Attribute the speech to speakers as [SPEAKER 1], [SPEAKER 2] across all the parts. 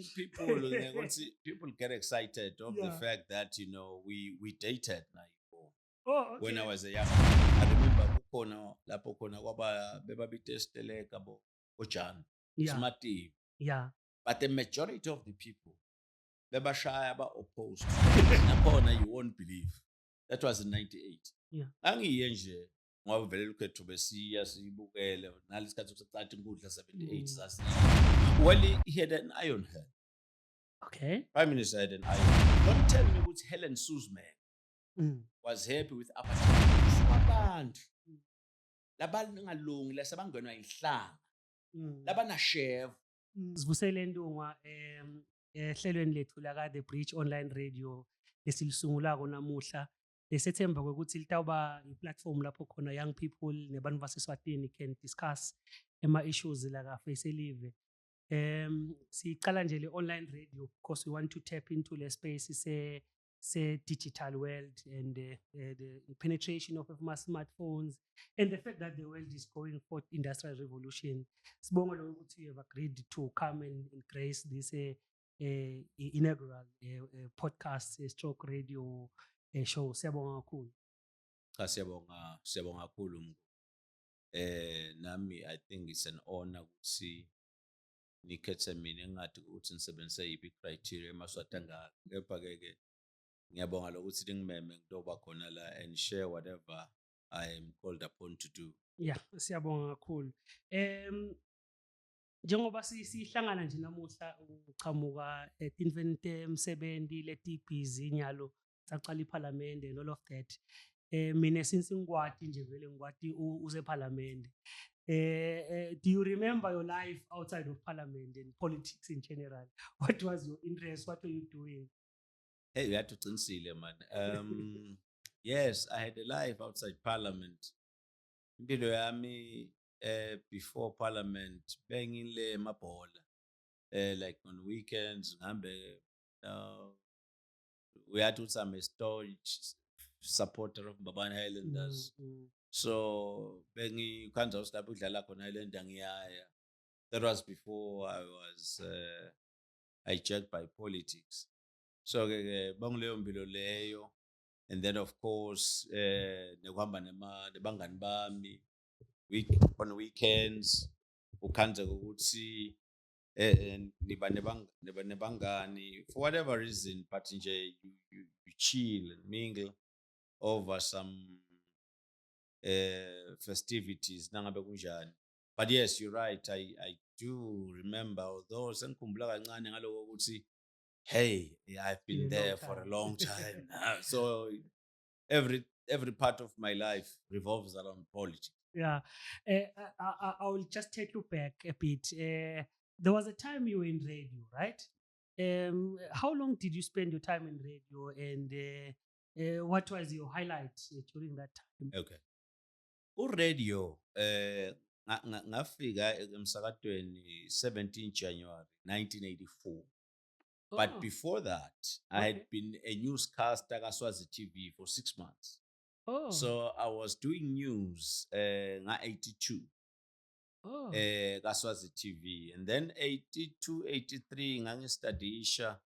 [SPEAKER 1] think people get excited of the fact that we dated now.
[SPEAKER 2] Oh, okay.
[SPEAKER 1] When I was a young man, I remember kukhona lapho khona kwaba bebabitesteleka bo Jan Smati.
[SPEAKER 2] Yeah.
[SPEAKER 1] But the majority of the people bebashaya ba opposed. Nakhona you won't believe. That was in 98.
[SPEAKER 2] Yeah.
[SPEAKER 1] Angiye nje ngoba vele lokhethu besiya sibukele nalesikhathi sokuqala inkundla 78 sasi. Well, he had an iron hand.
[SPEAKER 2] Okay.
[SPEAKER 1] Prime Minister had an iron. Don't tell me what Helen Suzman was happy with apartheid. Abantu labangalungi lasabangenwa inhlanga. Labana chef.
[SPEAKER 2] Sivusele Ndungwa ehlelweni lethu la ka The Bridge Online Radio lesilisungulako namuhla lesethemba ukuthi litawuba i-platform lapho khona young people nebantu baseswatini can discuss ema issues la ka face live. Siqala nje le online radio because we want to tap into the space say digital world and the penetration of my smartphones and the fact that the world is going for industrial revolution. Sibonga lokho ukuthi you have agreed to come and grace this inaugural podcast stroke radio show. Siyabonga kakhulu.
[SPEAKER 1] Siyabonga kakhulu. Nami I think it's an honor ukuthi nikhethe mina engathi ukuthi nisebenzise yipi criteria maswatanga kepha ke ngiyabonga lokuthi ngimeme ngidoba khona la and share whatever I am called upon to do.
[SPEAKER 2] Yeah, siyabonga kakhulu. Njengoba sihlangana nje namuhla uchamuka etinvente emsebenzi leti busy nyalo saqala iParliament and all of that. Mina since ngwati nje vele ngwati uze Parliament. Do you remember your life outside of Parliament and politics in general? What was your interest? What were you doing?
[SPEAKER 1] Hey, you had to conceal, man. Yes, I had a life outside Parliament. Before Parliament, banging le mabola. Like on weekends, we had to some storage supporter of Baban Highlanders. So bengi kanza usitapho udlala khona Highland ngiyaya. That was before I was hijacked by politics. So bangileyo mpilo leyo, and then of course nekuhamba nebangani bami on weekends ukhanza ukuthi niba nebangani for whatever reason, but nje you chill and mingle over some festivities nangabe kunjani. But yes, you're right, I do remember, although sengikhumbula kancane ngaloko ukuthi hey, I've been there for a long time. So every part of my life revolves around politics.
[SPEAKER 2] Yeah, I will just take you back a bit. There was a time you were in radio, right? How long did you spend your time in radio, and what was your highlight during that time?
[SPEAKER 1] Okay. Radio, ngafika emsakadweni 17 January 1984. But before that, I had been a newscaster at Swazi TV for 6 months. So I was doing news nga 82. Swazi TV. And then 82, 83, ngangistudisha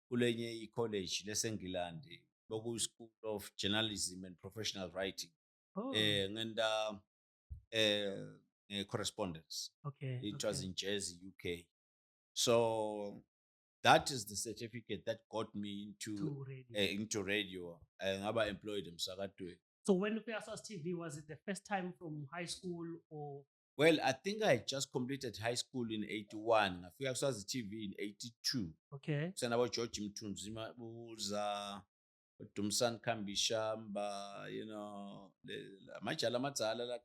[SPEAKER 1] kulenye college lesengilandi, Bogu School of Journalism and Professional Writing. Ngenda correspondence. It was in Jersey, UK. So that is the certificate that got me into radio. And I employed him.
[SPEAKER 2] So when you first saw TV, was it the first time from high school or?
[SPEAKER 1] Well, I think I just completed high school in 81. I saw the TV in 82.
[SPEAKER 2] Okay.
[SPEAKER 1] So I George Mtunzima Buza, Tumsan Kambishamba, Machala Matsala la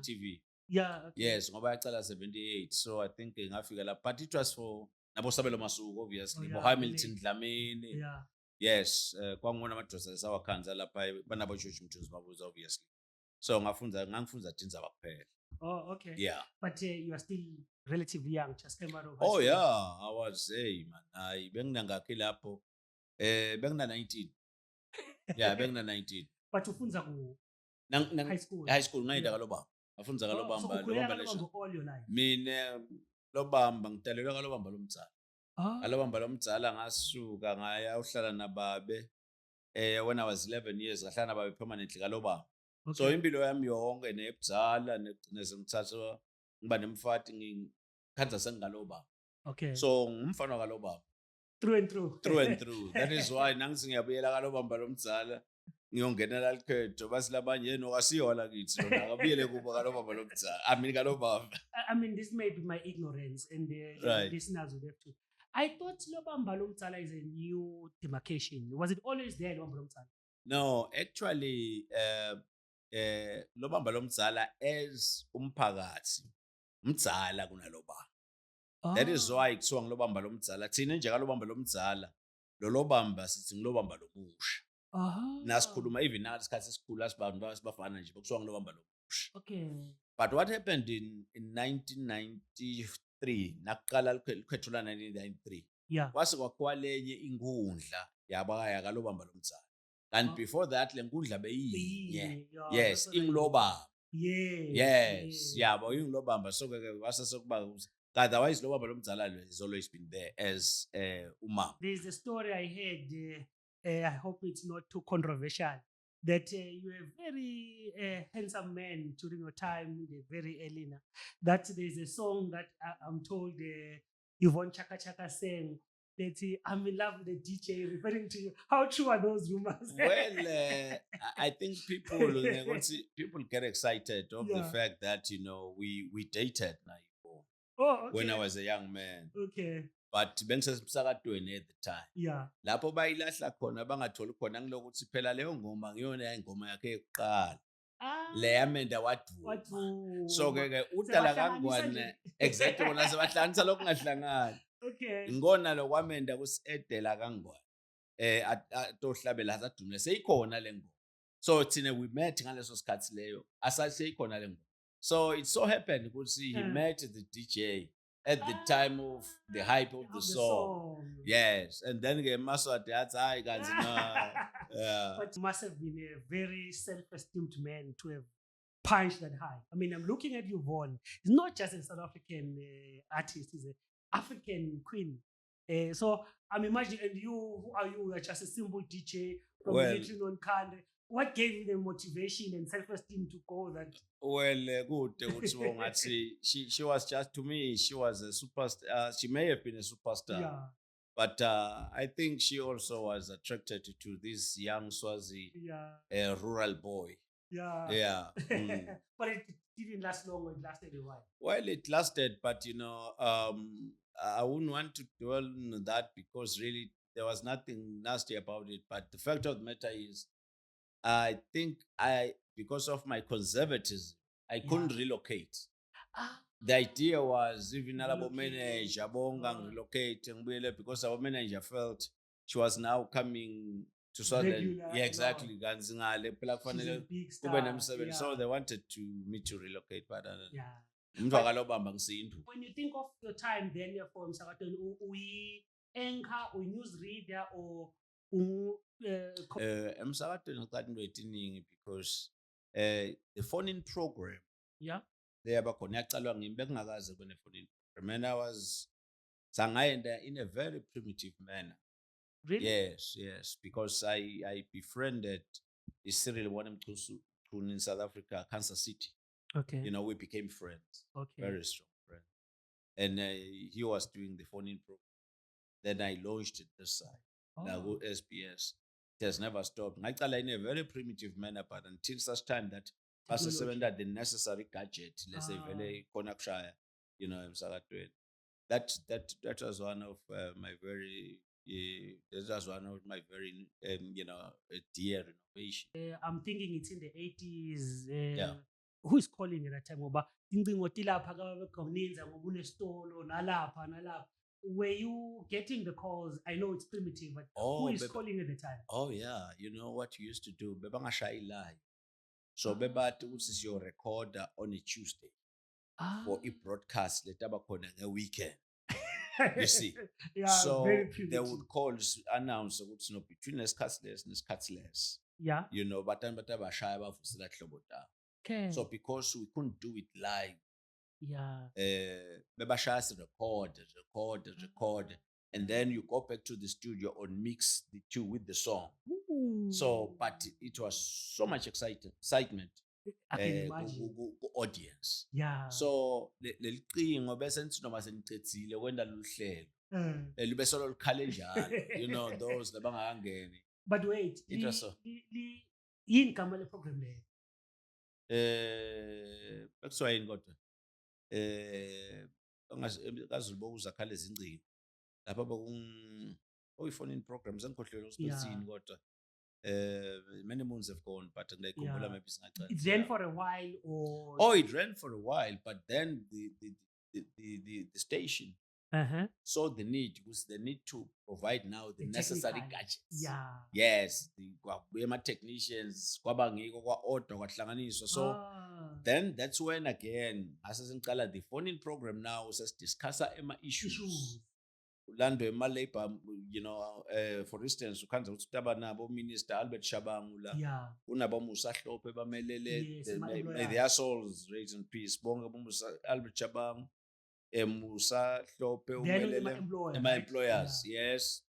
[SPEAKER 1] TV.
[SPEAKER 2] Yeah. Okay.
[SPEAKER 1] Yes, ngoba 78. So I think ngafika, but it was for Nabosabelo Masuku, obviously. Hamilton Dlamini.
[SPEAKER 2] Yeah.
[SPEAKER 1] Yes, kwangona madosa sawakhanza lapha banabo George Mtunzima Buza, obviously. So ngangifunza tinza kuphela.
[SPEAKER 2] Oh, okay.
[SPEAKER 1] Yeah.
[SPEAKER 2] But you are still relatively young, just came out of high
[SPEAKER 1] school.
[SPEAKER 2] Oh,
[SPEAKER 1] yeah. I was, man. Bengingakhi lapho. Bengina 19. Yeah, bengina 19.
[SPEAKER 2] But ufunza ku high school.
[SPEAKER 1] High school ngayida kalobamba. Afunza kalobamba.
[SPEAKER 2] So ukhuleka kalobamba all your life.
[SPEAKER 1] Mina lobamba ngitalelwa kalobamba lomtsana. Ngalo bamba lomdzala ngasuka ngaya uhlala nababe. When I was 11 years, ngahlala nababe permanently ngalo bamba. So
[SPEAKER 2] Okay.
[SPEAKER 1] impilo yami yonke nebudzala negcine sengithathwa ngiba nemfati ngikhanza sengingalo bamba.
[SPEAKER 2] Okay.
[SPEAKER 1] So ngumfana kalo bamba.
[SPEAKER 2] Through and through.
[SPEAKER 1] Through and through. That is why nangithi ngiyabuyela kalo bamba lomdzala ngiyongenela likhetho bathi labanye yena akasiyo la kithi lona akabuyele kubo kalo bamba lomdzala. I mean kalo bamba.
[SPEAKER 2] I mean, this may be my ignorance, and
[SPEAKER 1] Right.
[SPEAKER 2] listeners would have to. I thought Lobamba Lomtsala is a new demarcation. Was it always there, Lobamba Lomtsala?
[SPEAKER 1] No, actually lo bamba lomdzala as umphakathi umdzala kunalo bamba. That is why kuthiwa ngilo bamba lomdzala. Thina nje kalobamba lomdzala lo bamba sithi ngilo bamba lomusha. Nasikhuluma even nathi isikhathi esikhulu asibantu basibafana nje kuthiwa ngilo bamba lomusha.
[SPEAKER 2] Okay.
[SPEAKER 1] But what happened in 1993 nakuqala likhetho la 1993
[SPEAKER 2] Yeah.
[SPEAKER 1] kwase kwakwalenye inkundla yabaya kalobamba lomdzala. And before that le nkundla beyinye. Yes, ingilobamba. Yes, yabo ingilobamba so ke wase sokuba otherwise lo baba lomdzala has always been there as umama.
[SPEAKER 2] There's a story I heard, I hope it's not too controversial, that you were a very handsome man during your time, very early now. That there's a song that I'm told Yvonne Chaka Chaka sang, that I'm in love with the DJ, referring to you. How true are those rumors?
[SPEAKER 1] Well, I think people get excited of the fact that, you know, we dated now.
[SPEAKER 2] Oh, okay.
[SPEAKER 1] When I was a young man.
[SPEAKER 2] Okay.
[SPEAKER 1] But bengisemsakadweni at the time.
[SPEAKER 2] Yeah.
[SPEAKER 1] Lapho bayilahla khona bangatholi khona ngilokuthi phela leyo ngoma ngiyona ingoma yakhe yokuqala. Le yamenda waduma. So ke udala kangwane exactly bona sebahlanganisa lokungahlangani.
[SPEAKER 2] Okay.
[SPEAKER 1] Ngona lokwamenda kusedela kangwane. Atohlabela sadumile seyikhona le ngoma. So thina we met ngaleso sikhathi leyo asaseyikhona le ngoma. So it so happened he met the DJ at the time of the hype of the song. Yes. And then ke maswati athi hayi kanzi na.
[SPEAKER 2] But you must have been a very self-esteemed man to have punched that high. I mean, I'm looking at you, Vaughn. He's not just a South African artist, he's an African queen. So I'm imagining, and you, who are you? You're just a simple DJ from a little known country. What gave you the motivation and self-esteem to go that?
[SPEAKER 1] Well, good. She was just, to me, she was a superstar. She may have been a superstar.
[SPEAKER 2] Yeah.
[SPEAKER 1] But I think she also was attracted to this young Swazi rural boy.
[SPEAKER 2] Yeah.
[SPEAKER 1] Yeah.
[SPEAKER 2] But it didn't last long. It lasted a while.
[SPEAKER 1] Well, it lasted, but you know, I wouldn't want to dwell on that because really there was nothing nasty about it. But the fact of the matter is, I think because of my conservatism, I couldn't relocate. The idea was even our manager relocate because our manager felt she was now coming to Southern. Yeah, exactly. So they wanted me to relocate, but
[SPEAKER 2] when you think of your time then for Msakatweni, we anchor or news reader or
[SPEAKER 1] because the phone-in program.
[SPEAKER 2] Yeah.
[SPEAKER 1] There bekungakaze kune phone-in program. And I was sangayenda in a very primitive manner.
[SPEAKER 2] Really?
[SPEAKER 1] Yes, because I befriended Cyril Wanemchusu in South Africa, Kansas City.
[SPEAKER 2] Okay.
[SPEAKER 1] You know, we became friends.
[SPEAKER 2] Okay.
[SPEAKER 1] Very strong friends. And he was doing the phone-in program. Then I launched it this side. Now SBS. It has never stopped. I tell in a very primitive manner, but until such time that Pastor Seven had the necessary gadget, let's say very Konakshire, you know, that was one of my very that was one of my very dear innovation.
[SPEAKER 2] I'm thinking it's in the 80s. Yeah. Who is calling at that time? Were you getting the calls? I know it's primitive, but who is calling at the time?
[SPEAKER 1] Oh yeah, you know what you used to do? So this is your recorder on a Tuesday for a broadcast a weekend. You see,
[SPEAKER 2] yeah,
[SPEAKER 1] so they would call announce between less.
[SPEAKER 2] Yeah,
[SPEAKER 1] you know, but okay. So because we couldn't do it live.
[SPEAKER 2] Yeah.
[SPEAKER 1] Bebashas record. and then you go back to the studio and mix the two with the song. So, but it was so much excitement.
[SPEAKER 2] I can imagine.
[SPEAKER 1] Audience.
[SPEAKER 2] Yeah.
[SPEAKER 1] So leli qingo bese nithi noma senicedzile kwenda lolu hlelo libe solo likhale njalo, you know, those labangakangeni.
[SPEAKER 2] But wait,
[SPEAKER 1] It was so.
[SPEAKER 2] yini igama le program leyo?
[SPEAKER 1] Bekuthiwa yini kodwa? Kazulibokuza khale izingcingo. Lapha phone-in programs engikhohlwe usipelsini kodwa. Many moons have gone, but ngiyayikhumbula maybe singacela.
[SPEAKER 2] It ran for a while, or
[SPEAKER 1] it ran for a while, but then the station saw the need, because they need to provide now the necessary gadgets.
[SPEAKER 2] Yeah.
[SPEAKER 1] Yes, the technicians kwaba ngiko kwa-order kwahlanganiswa. So then that's when again asesengicala the phone-in program now sesidiscussa issues. Ulandwe labor, you know, for instance, ukhanza ukuthi utaba nabo Minister Albert Shabangu la, unabo Musa Hlophe bamelele, may their souls rest in peace. Bonke Musa Albert Shabangu, Musa Hlophe umelele my employers, yes.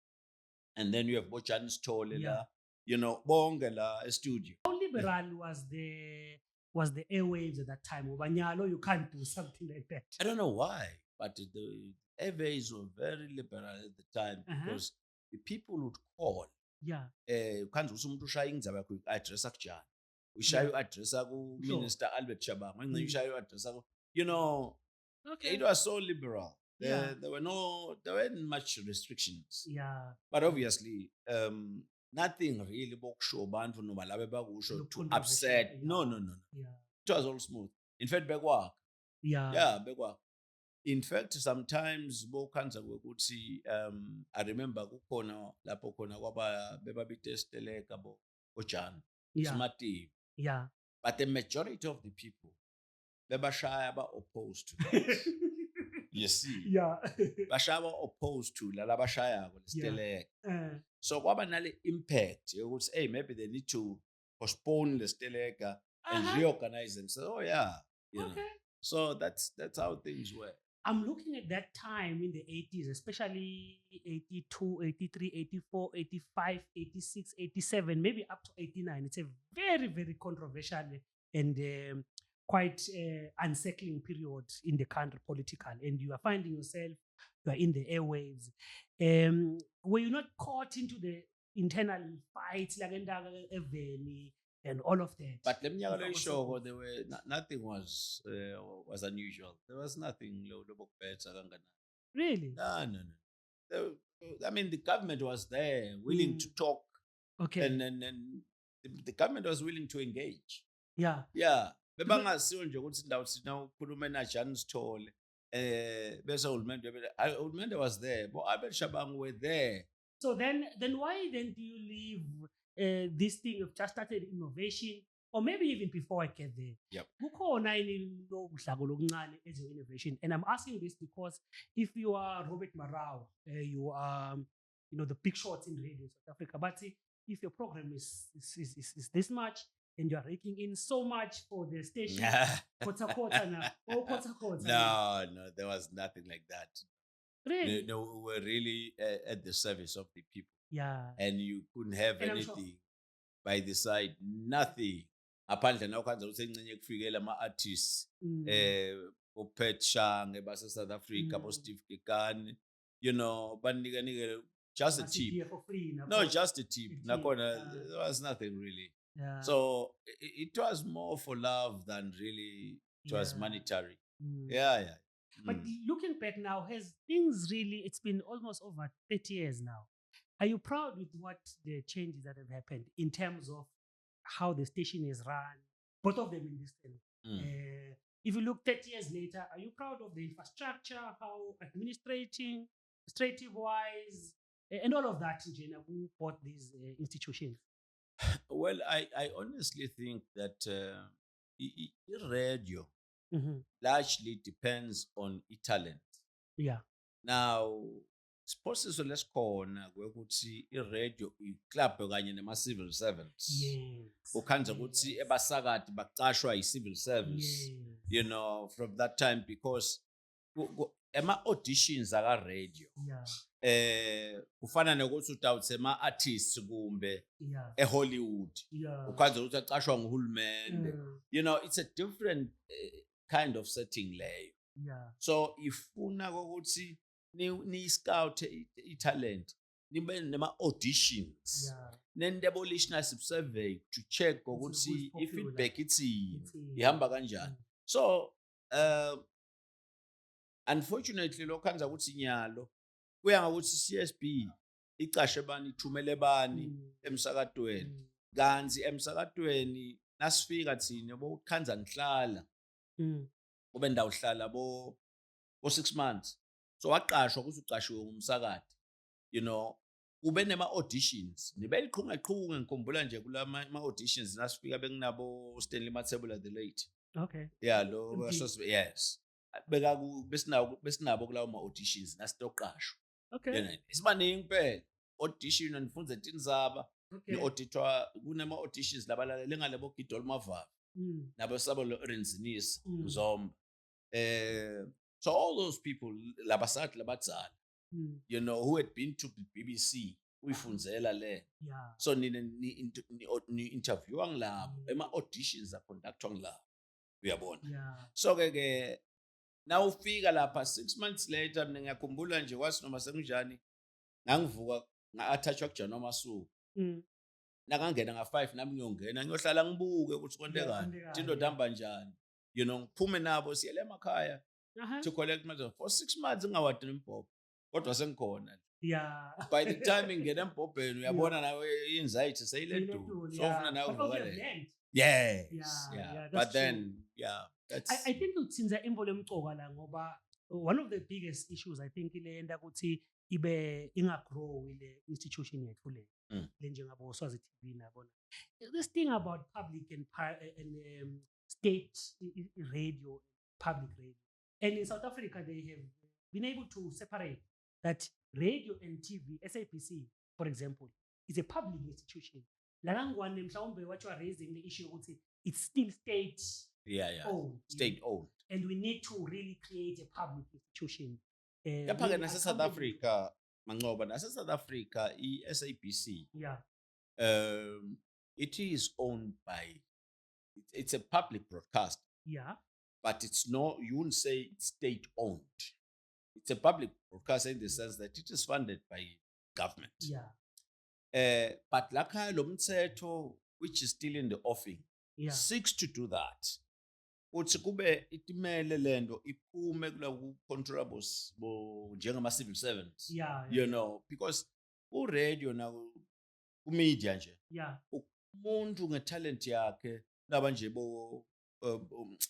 [SPEAKER 1] And then you have Bochan Stole la, you know, bonke la studio.
[SPEAKER 2] How liberal was the airwaves at that time? Ubanyalo, you can't do something like that.
[SPEAKER 1] I don't know why, but the airways were very liberal at the time, because the people would call.
[SPEAKER 2] Yeah.
[SPEAKER 1] Ukhanza ukuthi umuntu ushaya indzaba yakho i-address akujani. Ushaya i-address ku Minister Albert Shabangu, ngicela ushaya i-address akho. You know, it was so liberal. There weren't much restrictions.
[SPEAKER 2] Yeah.
[SPEAKER 1] But obviously, nothing really bokusho bantu noma labe bakusho to upset. No.
[SPEAKER 2] Yeah.
[SPEAKER 1] It was all smooth. In fact, bekwakho. Yeah, bekwakho. In fact, sometimes bokhanza kwekuthi I remember kukhona lapho khona kwaba bebabitesteleka boJan Smart TV.
[SPEAKER 2] Yeah.
[SPEAKER 1] But the majority of the people bebashaya ba opposed to that. You see.
[SPEAKER 2] Yeah.
[SPEAKER 1] Bashaya opposed to la bashayako lesteleka. So kwaba nale impact yokuthi hey, maybe they need to postpone lesteleka and reorganize themselves. Oh yeah. You know. So that's how things were.
[SPEAKER 2] I'm looking at that time in the 80s, especially 82, 83, 84, 85, 86, 87, maybe up to 89. It's a very, very controversial and quite unsettling period in the country political. And you are finding yourself, you are in the airwaves. Were you not caught into the internal fights like and all of that?
[SPEAKER 1] But let me show there were nothing was unusual. There was nothing better.
[SPEAKER 2] Really?
[SPEAKER 1] No. I mean, the government was there, willing to talk.
[SPEAKER 2] Okay.
[SPEAKER 1] And the government was willing to engage.
[SPEAKER 2] Yeah.
[SPEAKER 1] Yeah. Bebangasiyo nje ukuthi ndawo sina ukhuluma naJan Sithole bese uhulumende was there, but Albert Shabangu were there.
[SPEAKER 2] So then why then do you leave this thing you've just started innovation, or maybe even before I get there?
[SPEAKER 1] Yep.
[SPEAKER 2] Innovation, and I'm asking this because if you are Robert Marawa, you are the big shots in radio South Africa, but if your program is this much and you are raking in so much for the station,
[SPEAKER 1] no, there was nothing like that.
[SPEAKER 2] Really?
[SPEAKER 1] No, we were really at the service of the people.
[SPEAKER 2] Yeah.
[SPEAKER 1] And you couldn't have anything by the side, nothing. Apparently now kwanza usencenye kufikela ama-artists uPet Shang base South Africa, Steve Kekani, banikele just a tip.
[SPEAKER 2] For free,
[SPEAKER 1] no, just a tip. There was nothing really.
[SPEAKER 2] Yeah.
[SPEAKER 1] So it was more for love than really it was monetary. Yeah.
[SPEAKER 2] But looking back now, has things really, it's been almost over 30 years now. Are you proud with what the changes that have happened in terms of how the station is run, both of them in this thing? If you look 30 years later, are you proud of the infrastructure, how administrative wise, and all of that, Jenna, who bought these institutions?
[SPEAKER 1] Well, I honestly think that radio largely depends on talent.
[SPEAKER 2] Yeah.
[SPEAKER 1] Now, siphosiso lesikhona kwekuthi iradio iclub kanye nema-civil servants.
[SPEAKER 2] Yes.
[SPEAKER 1] Ukhanza ukuthi ebasakati baqashwa yi-civil service.
[SPEAKER 2] Yes.
[SPEAKER 1] From that time, because auditions aka radio kufana nokuthi utawuthi artists kumbe Hollywood ukwazi ukuthi aqashwa nguhulumende it's a different kind of setting leyo so ifuna ukuthi ni scout talent nibe nema auditions nendebolition survey to check ukuthi feedback ithi ihamba kanjani so unfortunately lokhanza ukuthi nyalo kuya ngokuthi CSB icashe bani ithumele bani emsakadweni kanzi emsakadweni nasifika thina bokukhanza ngihlala kube ndawo hlala bo 6 months so waqashwa ukuthi uqashiwe umsakade kube nema auditions nibeliqhunga ngikhumbula nje kulama auditions nasifika bekunabo Stanley Mathebula the late lo yes besinabo kulawo ma auditions nasitoqashwa isibaningi phela audition anifunza tinzaba ni-auditor kunema auditions labalalele ngalebo Gidol Mavava nabo sabo Renzinisa Mzomba so all those people labasathi labadzala who had been to the BBC uyifunzela le so ni interviewa ngilabo ema auditions conductwa ngilabo uyabona so ke now ufika lapha 6 months later mina ngiyakhumbula nje kwasi noma senginjani ngangivuka nga-attachwa kujana Masuku nakangena nga5 nami ngiyongena ngiyohlala ngibuke ukuthi konke kani into damba njani ngiphume nabo siyele emakhaya to collect money for 6 months ngawadi nembhobho kodwa sengikhona by the time ngene embhobheni uyabona nawe i-anxiety seyiledulu so ufuna nawe uvukale but then that's
[SPEAKER 2] I think utsinza imvo lemcoka la ngoba one of the biggest issues I think ilenda ukuthi ibe ingagrow ile institution yethu le njengabo Swazi TV nabona this thing about public and state radio public radio and in South Africa they have been able to separate that radio and TV SABC for example is a public institution la ngwane mhlawumbe what you are raising the issue ukuthi it's still state owned,
[SPEAKER 1] state owned
[SPEAKER 2] and we need to really create a public institution
[SPEAKER 1] yapha nase South Africa mancoba nase South Africa iSABC it is owned by it's a public broadcast but it's not you wouldn't say it's state owned it's a public broadcast in the sense that it is funded by government but lakha lo mthetho which is still in the offing seeks to do that uthi kube itimele lento iphume kula controllables njengama civil servants because u-radio na ku-media nje umuntu ngetalent yakhe laba nje bo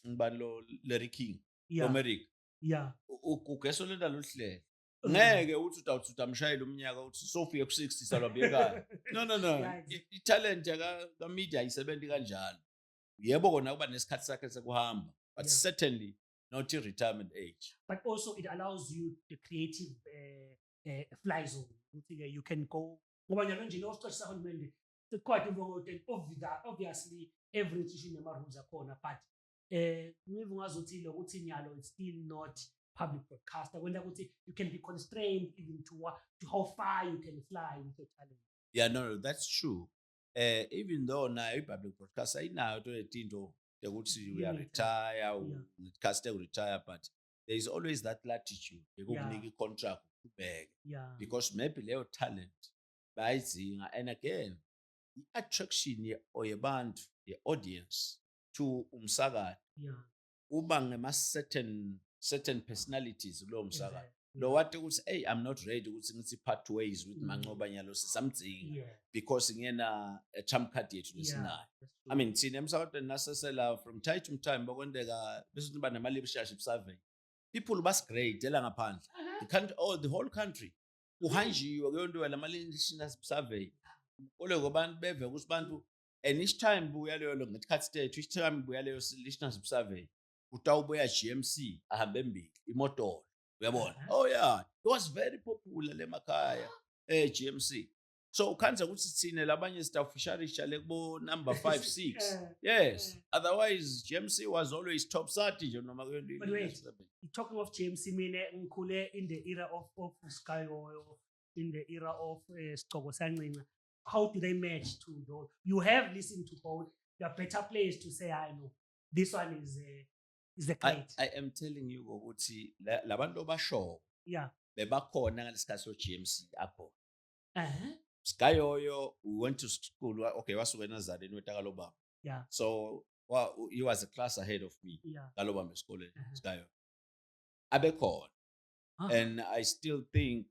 [SPEAKER 1] ngibani lo Larry King America ugeso lenda luhlelo ngeke uthi utawuthi utamshayela umnyaka uthi sofika ku60 salwabekala no italent ka media ayisebenzi kanjalo yebo kona kuba nesikhathi sakhe sekuhamba but certainly not retirement age
[SPEAKER 2] but also it allows you the creative fly zone you can go ngoba njalo nje nosicosha sahulumende quite obviously every institution nema rules akhona but ngivu ngazothi lokuthi nyalo it's still not public broadcaster kwenda ukuthi you can be constrained even to how far you can fly with your talent
[SPEAKER 1] no that's true even though nayo i-public broadcaster ayinayo to letinto ukuthi we are retire ucast retire but there is always that latitude yokukunika i-contract ubheke because maybe leyo talent bayizinga and again i-attraction yebantu ye-audience to umsakado uba ngema certain personalities kulowo msakado lo wathi ukuthi hey I'm not ready ukuthi ngithi part ways with mancoba nyalo something because ngena a trump card yethu lesinayo I mean thina emsakadweni nasesela from time to time bakwendeka bese siba nema leadership survey people basigrade la ngaphandle the whole country uhanjiwe kuyonto lama leadership survey ole ngobantu beve ukuthi bantu and each time buya leyo ngesikhathi stethu each time buya leyo leadership survey utawubuya GMC ahambe embili imotolo uyabona it was very popular lemakhaya GMC So ukhanza ukuthi sithine labanye staff sharisha lekubo number 5 6.
[SPEAKER 2] Yeah,
[SPEAKER 1] Yes. Otherwise GMC was always top sati nje noma kwento.
[SPEAKER 2] But wait, talking of James, mina ngikhule in the era of Sky Oil, in the era of Sicoko Sancinci. How do they match to those? You have listened to both. There are better players to say, I know this one is the great.
[SPEAKER 1] I am telling you ukuthi labantu basho
[SPEAKER 2] Yeah.
[SPEAKER 1] bebakhona ngalesikhathi so GMC apho.
[SPEAKER 2] Uh-huh.
[SPEAKER 1] Sky Oil, we went to school. Okay, wasuke eNazarene weTakaloba.
[SPEAKER 2] Yeah.
[SPEAKER 1] So he was a class ahead of me.
[SPEAKER 2] Yeah.
[SPEAKER 1] Kaloba School, Sky Oil. Abekhona. And I still think,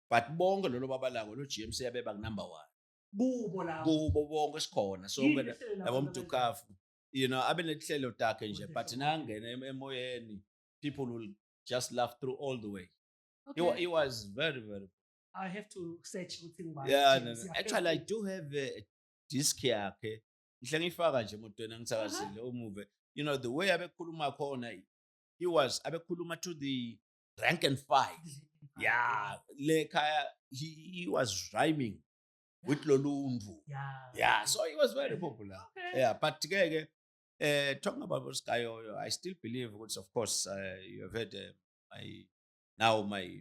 [SPEAKER 1] but bonke lolo babalako lo GMC abeba number 1.
[SPEAKER 2] Kubo la.
[SPEAKER 1] Kubo bonke sikhona. So yabo mdukafu. You know, abenehlelo takhe nje, but nangena emoyeni, people will just laugh through all the way.
[SPEAKER 2] Okay.
[SPEAKER 1] He was very, very.
[SPEAKER 2] I have to search within my.
[SPEAKER 1] Yeah, no. Actually, I do have a disc yakhe. Ngihle ngifaka nje emotweni ngisakazile umuve. You know, the way abekhuluma khona, he was abekhuluma to the rank and file. Yeah, lekhaya he was rhyming with lolundu. Yeah, so he was very popular.
[SPEAKER 2] Okay.
[SPEAKER 1] Yeah, but talking about Sky Oil, I still believe, which of course you have heard my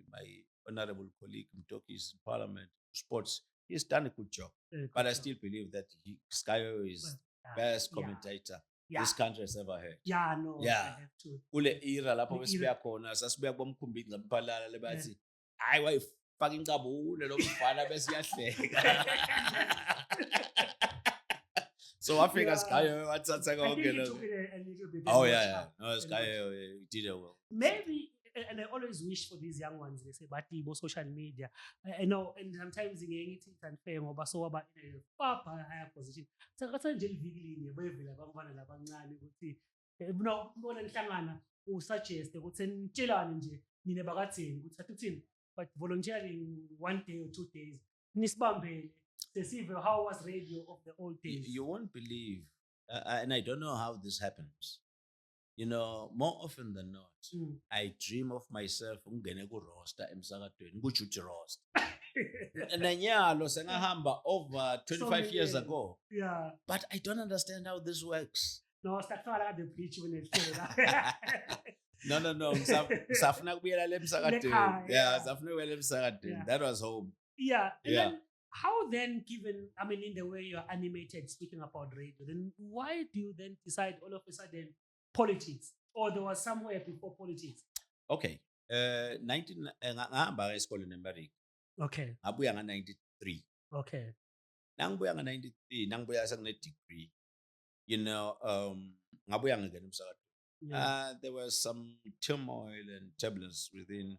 [SPEAKER 1] honorable colleague Mtoki is in Parliament Sports. He's done a good job, but I still believe that Sky Oil is best commentator this country has ever heard.
[SPEAKER 2] Yeah, no.
[SPEAKER 1] Yeah.
[SPEAKER 2] I have to.
[SPEAKER 1] Kule era lapho besibuya khona sasibuya kwamkhumbini ngamphalala lebathi hayi wayifaka incabule lo mfana besiyahleka. So wafika Sky Oil wathatha konke lo. Oh yeah. No, Sky Oil did it well.
[SPEAKER 2] Maybe, and I always wish for these young ones, they say, but social media. I know, and sometimes it's unfair, but so about far higher position. So I can't just vigilante, wavela bangwana labancane ukuthi no bona nihlangana usuggest ukuthi nitshelane nje nine bakathini ukuthi akuthini but volunteering 1 day or 2 days nisibambele sesive how was radio of the old days.
[SPEAKER 1] You won't believe, and I don't know how this happens. You know, more often than not, I dream of myself ungene ku roster emsakadweni ku duty roster. Nanyalo sengahamba over 25 years ago.
[SPEAKER 2] Yeah.
[SPEAKER 1] But I don't understand how this works.
[SPEAKER 2] No, start the bridge when it's
[SPEAKER 1] No. Safuna kubuyela le emsakadweni. Yeah, safuna kubuyela emsakadweni. That was home.
[SPEAKER 2] Yeah. And then how then, given, I mean, in the way you're animated, speaking about radio, then why do you then decide all of a sudden politics, or there was somewhere before politics?
[SPEAKER 1] Okay. 19 ngahamba esikoleni eMarwick.
[SPEAKER 2] Okay.
[SPEAKER 1] Ngabuya nga93.
[SPEAKER 2] Okay.
[SPEAKER 1] Nangibuya nga93, nangibuya sengine degree. You know, ngabuya ngingena emsakadweni. There was some turmoil and turbulence within,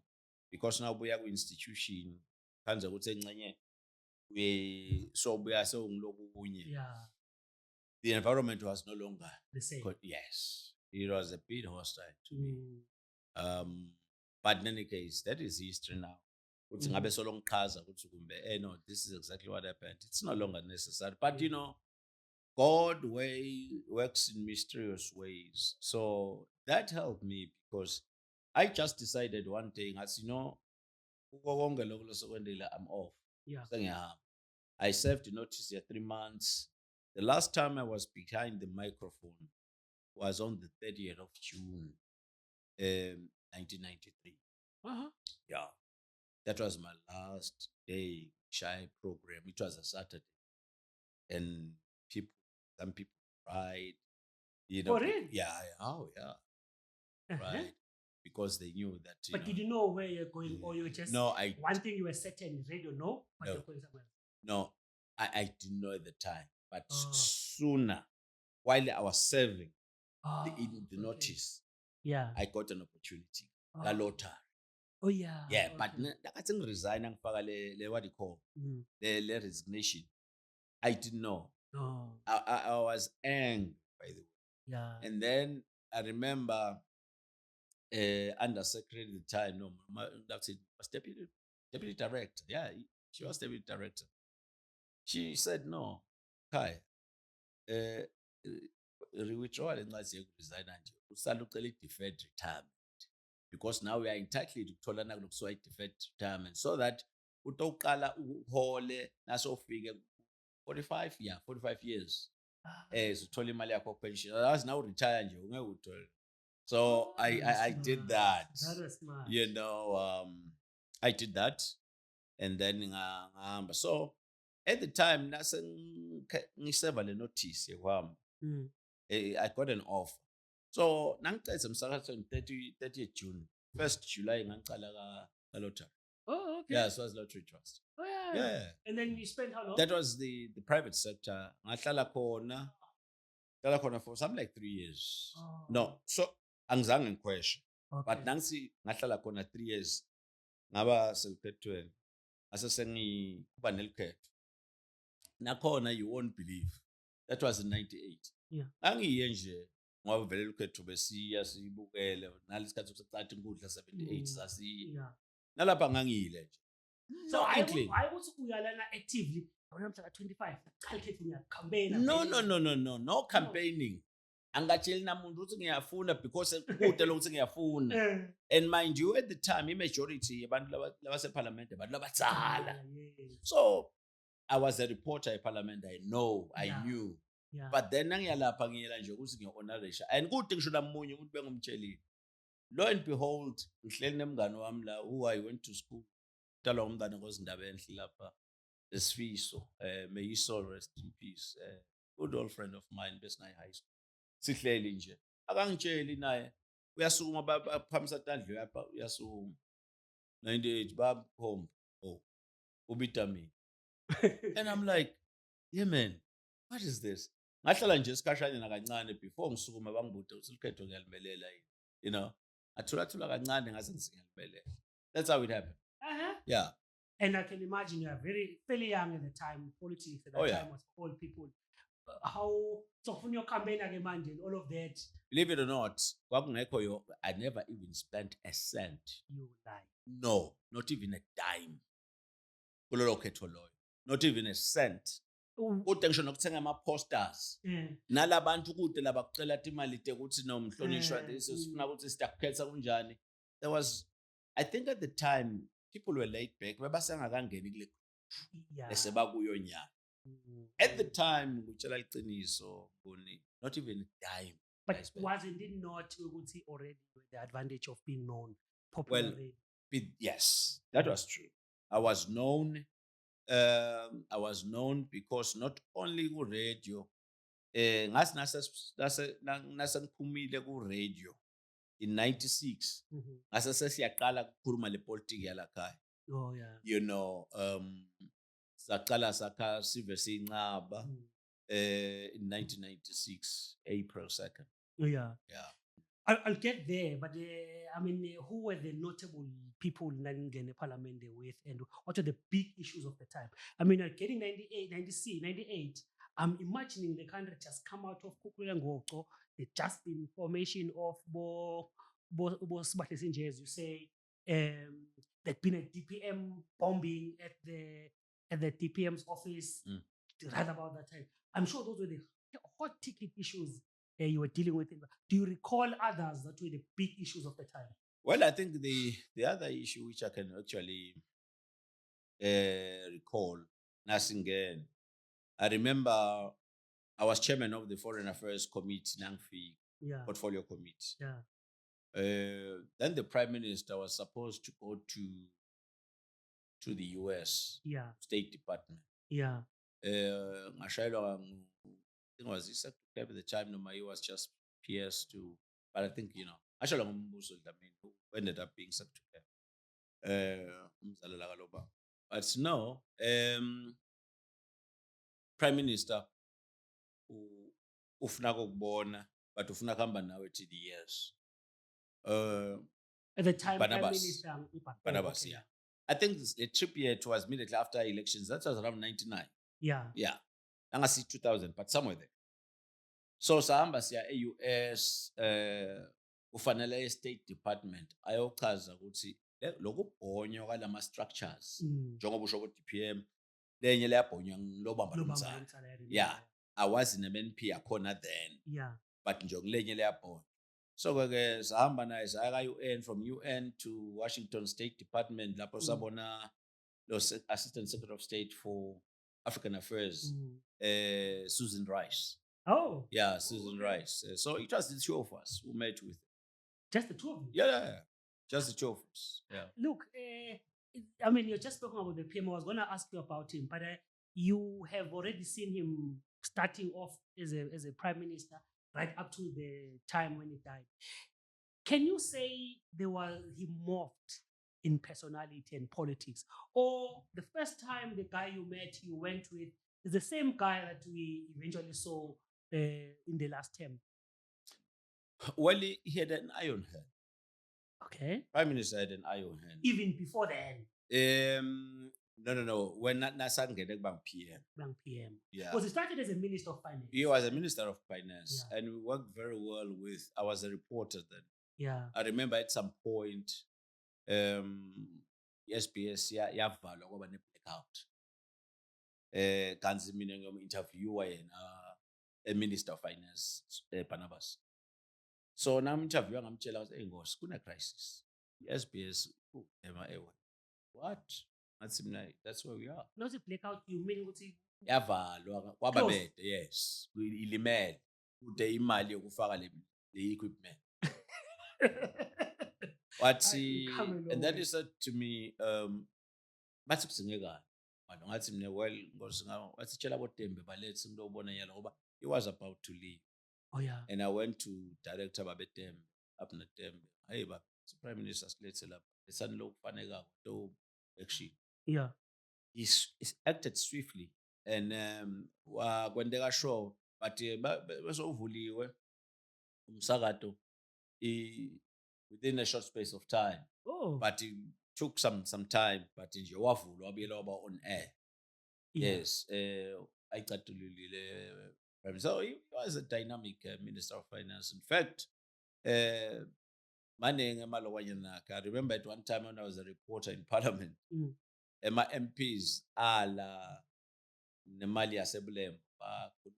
[SPEAKER 1] because nabuya ku institution kanze ukuthi engcenye so buya so ngiloku kunye.
[SPEAKER 2] Yeah.
[SPEAKER 1] The environment was no longer
[SPEAKER 2] the same.
[SPEAKER 1] Yes. It was a bit hostile to me. But in any case, that is history now. No, this is exactly what happened. It's no longer necessary. But you know, God works in mysterious ways. So that helped me, because I just decided one thing, as you know, I'm off.
[SPEAKER 2] Yeah.
[SPEAKER 1] I served notice here 3 months. The last time I was behind the microphone was on the 30th of June, 1993. Yeah. That was my last day shy program. It was a Saturday. And some people cried. You know.
[SPEAKER 2] For real?
[SPEAKER 1] Yeah. Oh, yeah. Right. Because they knew that.
[SPEAKER 2] But did you know where you're going, or you were just one thing you were certain radio? No, but you're going somewhere.
[SPEAKER 1] No, I didn't know at the time. But sooner, while I was serving the notice, I got an opportunity. La lottery.
[SPEAKER 2] Oh yeah.
[SPEAKER 1] Yeah, but I think resign and what do you call the resignation. I didn't know.
[SPEAKER 2] No.
[SPEAKER 1] I was angry, by the way.
[SPEAKER 2] Yeah.
[SPEAKER 1] And then I remember under secretary at the time, that's it, was deputy director. Yeah, she was deputy director. She said, no, Kai, withdrawal encwadi yokuresign nje usala ucela deferred retirement, because now we are entitled to kuthola nakulokuzwa deferred retirement, so that utawuqala uhole nasofike 45 years uthola imali yakho pension as now retire nje ungeke uthole. So I did that.
[SPEAKER 2] That was smart.
[SPEAKER 1] You know, I did that, and then ngahamba. So at the time nase ngiseva le notice yekuhamba, I got an offer. So nangicela umsakazweni 30 June, 1st July ngicala ka lottery.
[SPEAKER 2] Oh, okay.
[SPEAKER 1] Yeah, so it was lottery trust.
[SPEAKER 2] Oh, yeah.
[SPEAKER 1] Yeah.
[SPEAKER 2] And then you spent how long?
[SPEAKER 1] That was the private sector. Ngahlala khona for something like 3 years.
[SPEAKER 2] Oh.
[SPEAKER 1] No, so angizange ngikhweshe.
[SPEAKER 2] Okay.
[SPEAKER 1] But nansi ngahlala khona 3 years. Ngaba sekuphethweni. Asesengikuba nelikhetho. Nakhona you won't believe. That was in 98.
[SPEAKER 2] Yeah.
[SPEAKER 1] Angiye nje ngoba vele likhetho besiya sibukele nalesikhathi sokuqala inkundla 78 sasiya.
[SPEAKER 2] Yeah.
[SPEAKER 1] Nalapha ngangiyile nje.
[SPEAKER 2] So I was uyalana actively ngomhla ka25 calculate ngiyacampaign.
[SPEAKER 1] No campaigning. Angatsheli namuntu ukuthi ngiyafuna because kude lokuthi ngiyafuna. And mind you, at the time majority yabantu labase parliament abantu labatsala. So I was a reporter at parliament. I knew.
[SPEAKER 2] Yeah.
[SPEAKER 1] But then nangiyalapha ngiyela nje ukuthi ngiyohonorisha. And kude ngisho namunye umuntu bengumtshelile. Lo and behold, ngihleli nemngane wami la who I went to school. Talwa umntana ngozindaba enhle lapha. Esifiso. May his soul rest in peace. Good old friend of mine, Besnayi High School. Sihleli nje. Akangitsheli naye. Uyasukuma baphamisa tandle yapha uyasukuma. 98 bab home. Oh. Ubita me. And I'm like, yeah man, what is this? Ngahlala nje isikhashanye nakancane before ngisukuma bangibude ukuthi likhetho ngiyalimelela yini. You know, athula kancane ngaze ngiyalimelela. That's how it happened. Yeah.
[SPEAKER 2] And I can imagine you are fairly young at the time. Politics at that time was for all people. How so from your campaign again, and all of that?
[SPEAKER 1] Believe it or not, I never even spent a cent.
[SPEAKER 2] You lie.
[SPEAKER 1] No, not even a dime. Not even a cent. Kude ngisho nokuthenga ama-posters. Nalabantu kude labakucela imali ukuthi nomhlonishwa sifuna ukuthi sitakukhetha kunjani. There was, I think at the time people were laid back. Babasengakangeni kule esebakuyo nyana. At the time, not even a dime.
[SPEAKER 2] But wasn't it not already with the advantage of being known popularly?
[SPEAKER 1] Well, yes, that was true. I was known because not only ku radio, ngiphumile ku radio in 96. Ngase sesiyaqala ukukhuluma le politics yala khaya.
[SPEAKER 2] Oh yeah.
[SPEAKER 1] You know, saqala sakha sive sincaba in 1996 April 2nd.
[SPEAKER 2] Yeah.
[SPEAKER 1] Yeah.
[SPEAKER 2] I'll get there, but I mean, who were the notable people in parliament with, and what are the big issues of the time? I mean, getting 98, I'm imagining the country just come out of Kukulengoco, the just the formation of as you say, there'd been a DPM bombing at the DPM's office right about that time. I'm sure those were the hot ticket issues you were dealing with. Do you recall others that were the big issues of the time?
[SPEAKER 1] Well, I think the other issue which I can actually recall, Nasingen, I remember I was chairman of the Foreign Affairs Committee, Nangfi Portfolio Committee.
[SPEAKER 2] Yeah.
[SPEAKER 1] Then the Prime Minister was supposed to go to the US State Department.
[SPEAKER 2] Yeah.
[SPEAKER 1] I think it was his secretary at the time, no, he was just PS2. But I think, you know, actually, who ended up being secretary. But no, Prime Minister, ufuna ukubona, but ufuna kuhamba nawe to the years.
[SPEAKER 2] At the time,
[SPEAKER 1] Barnabas.
[SPEAKER 2] Prime Minister.
[SPEAKER 1] Barnabas, yeah. I think the trip here was immediately after elections. That was around 99.
[SPEAKER 2] Yeah.
[SPEAKER 1] Yeah. I see 2000, but somewhere there. So sahamba siya e-US ufanele State Department ayochaza ukuthi lokubhonywa kwalama structures njengoba usho ku-DPM lenye leyabhonywa ngilobamba lomsana. Yeah, I was in MNP akhona then.
[SPEAKER 2] Yeah.
[SPEAKER 1] But nje ngilenye leyabhonywa. So ke sahamba naye saya ka-UN, from UN to Washington State Department lapho sabona Assistant Secretary of State for African Affairs, Susan Rice.
[SPEAKER 2] Oh.
[SPEAKER 1] Yeah, Susan Rice. So it was the two of us who met with.
[SPEAKER 2] Just the two of you?
[SPEAKER 1] Yeah. Just the two of us. Yeah.
[SPEAKER 2] Look, I mean, you're just talking about the PM. I was going to ask you about him, but you have already seen him starting off as a prime minister right up to the time when he died. Can you say he morphed in personality and politics? Or the first time the guy you went with, is the same guy that we eventually saw in the last term?
[SPEAKER 1] Well, he had an iron hand.
[SPEAKER 2] Okay.
[SPEAKER 1] Prime Minister had an iron hand.
[SPEAKER 2] Even before then?
[SPEAKER 1] No. When Nasangene Bang PM.
[SPEAKER 2] Bang PM.
[SPEAKER 1] Yeah.
[SPEAKER 2] Because he started as a Minister of Finance.
[SPEAKER 1] He was a Minister of Finance, and we worked very well with. I was a reporter then.
[SPEAKER 2] Yeah.
[SPEAKER 1] I remember at some point, SBS yavalwa kwaba ne-blackout. Kanzi mina ngiyom-interviewa yena a Minister of Finance, Barnabas. So nami-interviewa ngamtshela ukuthi hey Nkosi kune-crisis. I-SBS what? Ngathi mina that's where we are.
[SPEAKER 2] Not a blackout, you mean ukuthi
[SPEAKER 1] Yavalwa kwaba bede, yes. Ilimele kude imali yokufaka le equipment. And that is said to me, bathi kusingekani. Manje ngathi mina well Nkosi ngathi tshela boTembe balethe into obona yena ngoba he was about to leave.
[SPEAKER 2] Oh yeah.
[SPEAKER 1] And I went to Director Babetembe up Tembe. Hey baba, Prime Minister silethe lapha. Lesanilo kufaneka to action.
[SPEAKER 2] Yeah.
[SPEAKER 1] He acted swiftly and kwendeka sure but besovuliwe umsakato within a short space of time.
[SPEAKER 2] Oh.
[SPEAKER 1] But it took some time, but nje wavulwa wabiyela waba on air.
[SPEAKER 2] Yeah.
[SPEAKER 1] Yes. So he was a dynamic Minister of Finance. In fact, I remember at one time when I was a reporter in Parliament, my MPs ala nemali yasebulem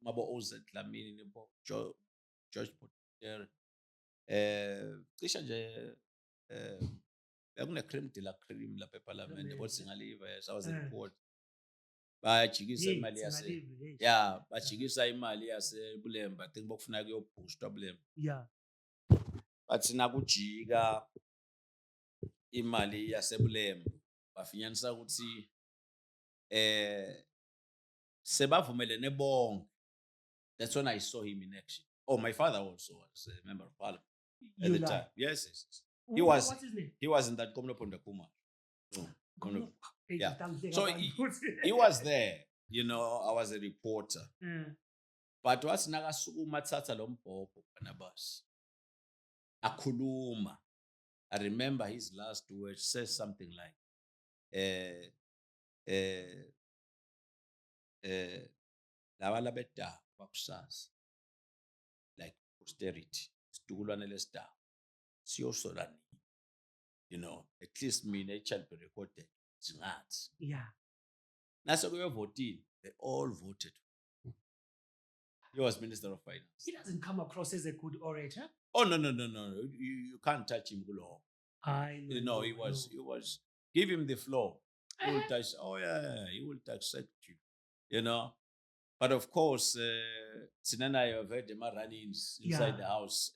[SPEAKER 1] mabo Oz Dlamini nebo George Potter cisha nje bekune cream de la cream la Parliament yabo singaliva. Yes, I was a reporter. Bajikisa imali yase bajikisa imali yasebulemba. I think bokufuna kuyoboosta bulemba.
[SPEAKER 2] Yeah.
[SPEAKER 1] But nakujika imali yasebulemba bafinyanisa ukuthi sebavumelene bonke. That's when I saw him in action. Oh, my father also was a member of Parliament at the time. Yes. He was.
[SPEAKER 2] What's his name?
[SPEAKER 1] He was in that Khumalo. Yeah. So he
[SPEAKER 2] he
[SPEAKER 1] was there. You know, I was a reporter. But what's nakasukuma thatha lo mbhobho Barnabas akhuluma. I remember his last words says something like laba beda bakusasa like posterity situkulwane lesida siyosola nini, you know, at least mina it shall be recorded zingathi.
[SPEAKER 2] Yeah.
[SPEAKER 1] Naso kuyovotile, they all voted. He was Minister of Finance.
[SPEAKER 2] He doesn't come across as a good orator.
[SPEAKER 1] Oh no. You can't touch him below.
[SPEAKER 2] I know.
[SPEAKER 1] You know, he was give him the floor. He will touch, he will dissect you. You know. But of course, Sinana have heard them run-ins inside the house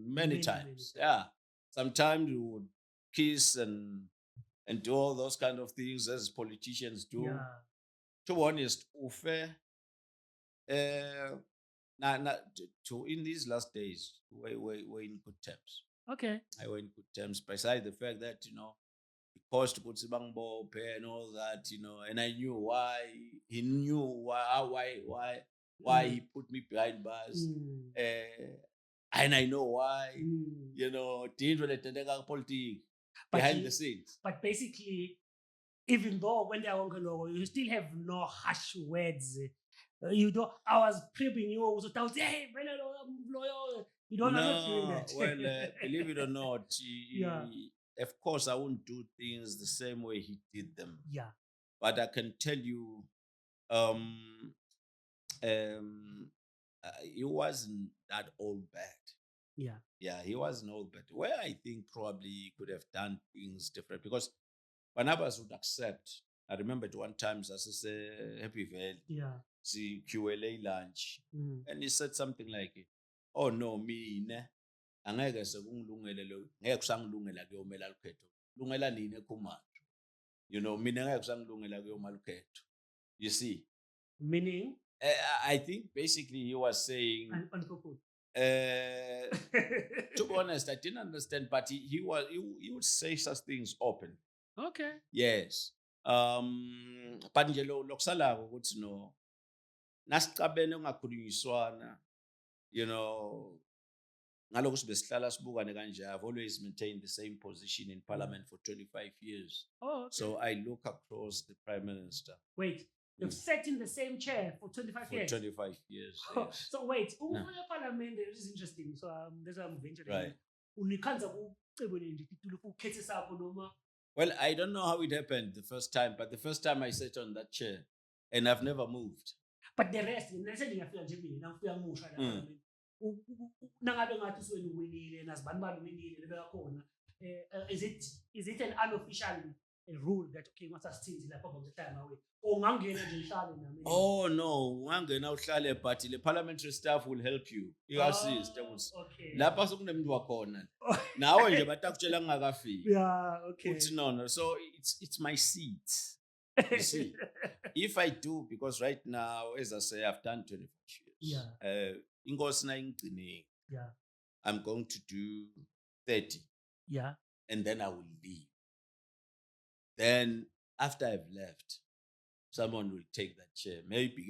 [SPEAKER 1] many times. Yeah. Sometimes we would kiss and do all those kind of things as politicians do.
[SPEAKER 2] Yeah.
[SPEAKER 1] To be honest, in these last days, we're in good terms.
[SPEAKER 2] Okay.
[SPEAKER 1] I were in good terms, besides the fact that, you know, it cost good Sibangbo pay and all that, you know, and I knew why he knew why he put me behind bars. And I know why, you know, politics behind the scenes.
[SPEAKER 2] But basically, even though when they are on you still have no harsh words. You don't. I was prepping you, so I was hey, you don't know doing that.
[SPEAKER 1] Well, believe it or not, of course, I won't do things the same way he did them.
[SPEAKER 2] Yeah.
[SPEAKER 1] But I can tell you, he wasn't that all bad.
[SPEAKER 2] Yeah.
[SPEAKER 1] Yeah, he wasn't all bad. Where I think probably he could have done things different because Barnabas would accept I remember at one time sasise Happy Valley
[SPEAKER 2] Yeah.
[SPEAKER 1] si QLA lunch
[SPEAKER 2] Mm.
[SPEAKER 1] and he said something like, oh no, mina angeke sekungilungele lo ngeke kusangilungela kuyomela lukhetho lungela nini eKhumalo, mina ngeke kusangilungela kuyoma lukhetho, you see.
[SPEAKER 2] Meaning?
[SPEAKER 1] I think basically he was saying
[SPEAKER 2] On purpose.
[SPEAKER 1] to be honest, I didn't understand, but he would say such things open.
[SPEAKER 2] Okay.
[SPEAKER 1] Yes. But nje lokusalako ukuthi no nasicabene ungakhulunyiswana, ngalokho sibesihlala sibukane kanje. I've always maintained the same position in parliament for 25 years.
[SPEAKER 2] Oh, okay.
[SPEAKER 1] So I look across the prime minister.
[SPEAKER 2] Wait, you've sat in the same chair for 25 years?
[SPEAKER 1] For 25 years, yes.
[SPEAKER 2] So wait, parliament, this is interesting. So that's what I'm venturing.
[SPEAKER 1] Right. Well, I don't know how it happened the first time, but the first time I sat on that chair and I've never moved.
[SPEAKER 2] But the rest, is it an unofficial rule that okay, once I sit like the time away? Oh
[SPEAKER 1] no, but the parliamentary staff will help you. You assist.
[SPEAKER 2] Okay.
[SPEAKER 1] Now
[SPEAKER 2] yeah, okay.
[SPEAKER 1] No. So it's my seat. You see, if I do, because right now, as I say, I've done 25 years.
[SPEAKER 2] Yeah.
[SPEAKER 1] I'm going to do 30.
[SPEAKER 2] Yeah.
[SPEAKER 1] And then I will leave. Then after I've left, someone will take that chair. Maybe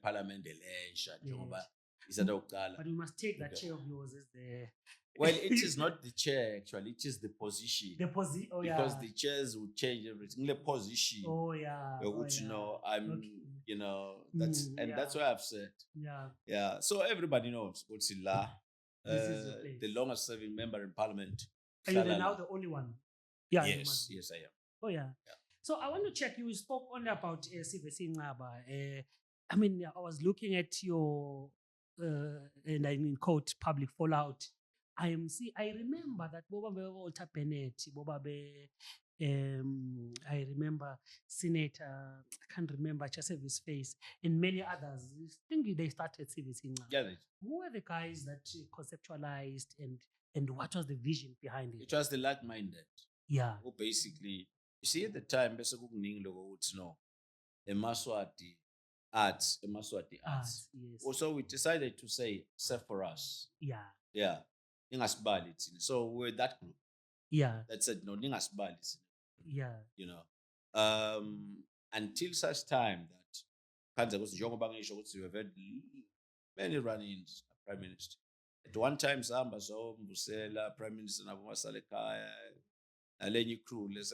[SPEAKER 1] parliament
[SPEAKER 2] but you must take that chair of yours as the
[SPEAKER 1] well, it is not the chair actually, it is the position.
[SPEAKER 2] The position,
[SPEAKER 1] because the chairs will change everything. The position. I'm that's why I've said. Yeah. So everybody knows what's the longest serving member in parliament.
[SPEAKER 2] And you're now the only one. Yeah.
[SPEAKER 1] Yes, I am.
[SPEAKER 2] Oh yeah. So I want to check. You spoke only about CVC Ngaba. I mean, I was looking at your, and I mean, quote, public fallout. I remember that Walter Bennett, I remember Senator, I can't remember, just have his face, and many others. I think they started CVC Ngaba.
[SPEAKER 1] Yeah.
[SPEAKER 2] Who were the guys that conceptualized and what was the vision behind it?
[SPEAKER 1] It was the like-minded.
[SPEAKER 2] Yeah.
[SPEAKER 1] Who basically, you see, at the time, Emaswati arts.
[SPEAKER 2] Yes.
[SPEAKER 1] Also, we decided to say, "Serve for us."
[SPEAKER 2] Yeah.
[SPEAKER 1] Yeah. So we're that group.
[SPEAKER 2] Yeah.
[SPEAKER 1] That said, no,
[SPEAKER 2] yeah.
[SPEAKER 1] Until such time that we have had many run-ins, prime minister. At one time, Samba so Mbusela, prime minister Nabumasalekaya, Alenyi crew, because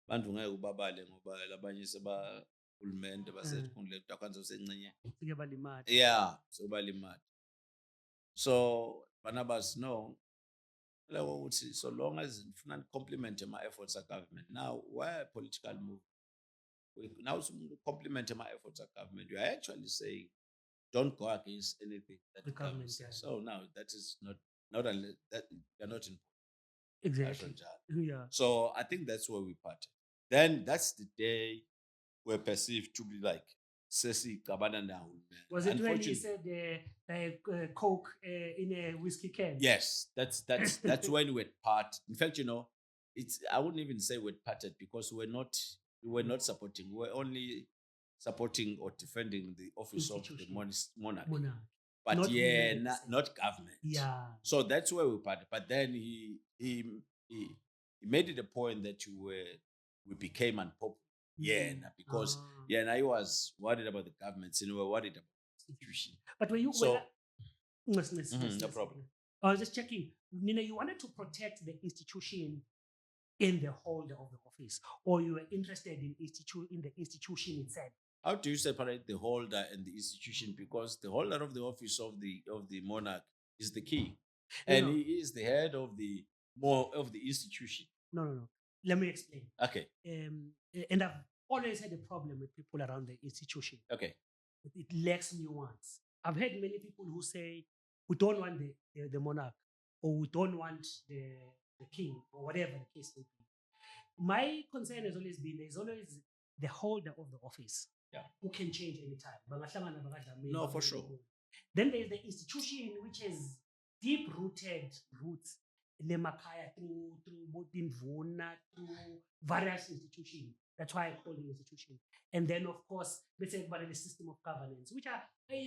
[SPEAKER 1] bantu ngeke ubabale ngoba labanye seba hulumende basekhundle takwanza usencenye. Yeah, so balimali. So Barnabas no, so long as you compliment my efforts of government. Now, why political move? We now compliment my efforts of government. You are actually saying, don't go against anything that the government says. So now that is not unless that you're not in.
[SPEAKER 2] Exactly. Yeah.
[SPEAKER 1] So I think that's where we parted. Then that's the day we're perceived to be like Sesi Kabana now.
[SPEAKER 2] Was it when he said Coke in a whiskey can?
[SPEAKER 1] Yes, that's when we parted. In fact, I wouldn't even say we parted because we were not supporting. We were only supporting or defending the office of the monarch. But not government.
[SPEAKER 2] Yeah.
[SPEAKER 1] So that's where we parted. But then he made it a point that we became unpopular. Yeah, because I was worried about the government, and we were worried about the institution.
[SPEAKER 2] But when you
[SPEAKER 1] no problem.
[SPEAKER 2] I was just checking. Nina, you wanted to protect the institution in the holder of the office, or you were interested in the institution itself?
[SPEAKER 1] How do you separate the holder and the institution? Because the holder of the office of the monarch is the king, and he is the head of the institution.
[SPEAKER 2] No. Let me explain.
[SPEAKER 1] Okay.
[SPEAKER 2] And I've always had a problem with people around the institution.
[SPEAKER 1] Okay.
[SPEAKER 2] It lacks nuance. I've heard many people who say we don't want the monarch, or we don't want the king, or whatever the case may be. my concern has always been there's always the holder of the office who can change anytime.
[SPEAKER 1] No, for sure.
[SPEAKER 2] Then there's the institution which has deep-rooted roots. Lemakaya through Botinvuna, through various institutions. That's why I call it institution. And then, of course, let's say about the system of governance, which I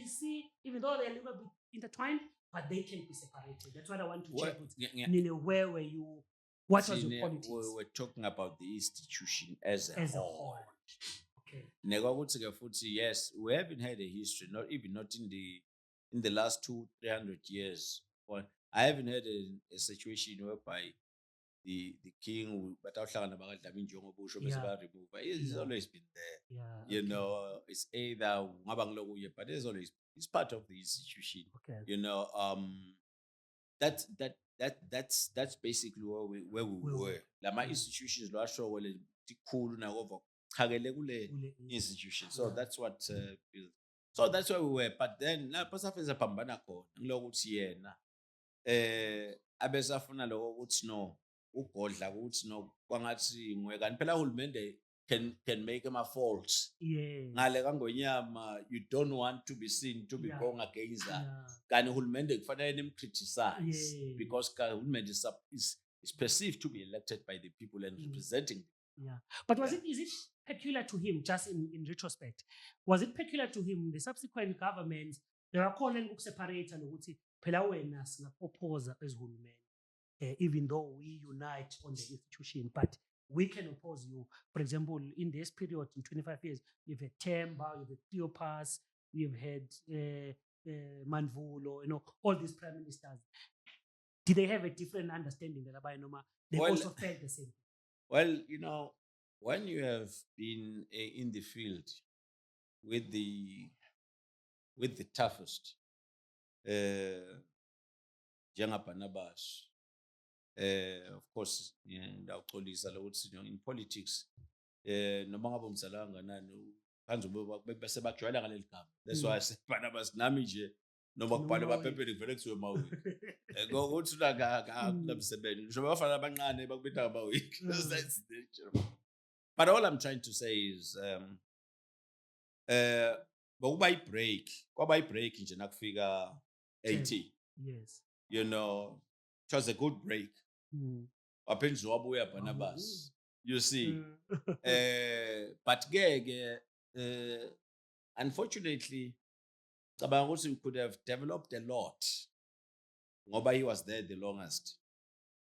[SPEAKER 2] see, even though they're a little bit intertwined, but they can be separated. That's what I want to check with. Where were you? What was your politics?
[SPEAKER 1] We're talking about the institution as a whole.
[SPEAKER 2] Okay.
[SPEAKER 1] Yes, we haven't had a history, not in the last 200-300 years. I haven't had a situation whereby the king, but he's always been there. You know, it's either but it's part of the institution.
[SPEAKER 2] Okay.
[SPEAKER 1] You know, that's basically where we were. Like my institutions institution. So that's what so that's where we were. But then abesafuna lokho ukuthi no ugodla ukuthi no kwangathi ngwekani phela uhulumende can make ama faults ngale kangonyama. You don't want to be seen to be going against that. Kanti uhulumende kufanele nimcriticize because uhulumende is perceived to be elected by the people and representing.
[SPEAKER 2] But is it peculiar to him, just in retrospect? Was it peculiar to him, the subsequent governments? There are calling book separator nokuthi phela wena singapophoza ezihulumeni, even though we unite on the institution, but we can oppose you. For example, in this period, in 25 years, you've had Temba, you've had Cleopas, you've had Manvulo, all these prime ministers. Did they have a different understanding that they also felt the same?
[SPEAKER 1] Well, when you have been in the field with the toughest, Barnabas, of course, in politics, noma ngabe umzala kangakanani bese bajwayela ngaleli gama. That's why I said Barnabas nami nje noma kubhalwe bapempele kuvele kuthiwe Marwick. Ngokuthi kunamsebenzi ngisho bafana abancane bakubetha Marwick. But all I'm trying to say is kwaba i-break nje nakufika 80.
[SPEAKER 2] Yes.
[SPEAKER 1] It was a good break. Waphinde wabuya Barnabas. You see. But unfortunately, we could have developed a lot. Ngoba he was there the longest.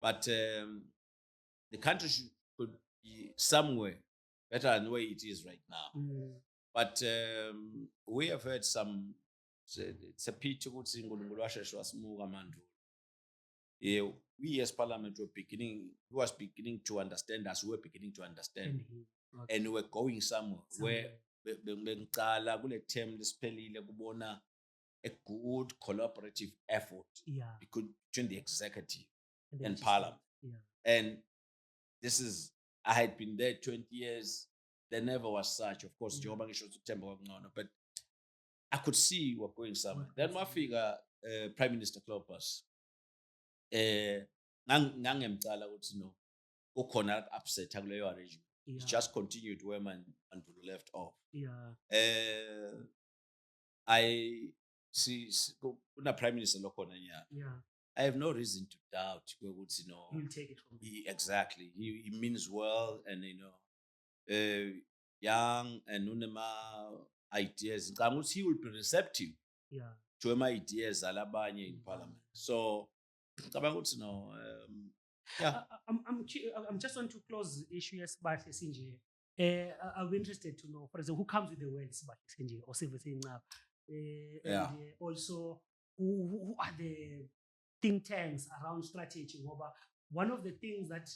[SPEAKER 1] But the country could be somewhere better than the way it is right now. But we have heard some. It's a pity ukuthi uNkulunkulu washeshe wasimuka manje. We as parliament was beginning to understand us. We were beginning to understand, and we were going somewhere where bengicala kule term lesiphelile kubona a good collaborative effort between the executive and parliament. And this is, I had been there 20 years. There never was such, of course, but I could see we're going somewhere. Then my figure, Prime Minister Cleopas, nangemcala ukuthi no ukhona upset akuleyo arrangement. It just continued where Manvulo left off. I see kuna Prime Minister lokhona I have no reason to doubt ukuthi
[SPEAKER 2] he'll take it from
[SPEAKER 1] me. Exactly. He means well, and young and unema ideas. He will be receptive to my ideas alabanye in parliament. So I'm
[SPEAKER 2] just want to close the issue as Sibahle Sinje. I'm interested to know, for example, who comes with the word Sibahle Sinje or Sibahle Ngcaba, and also who are the think tanks around strategy. One of the things that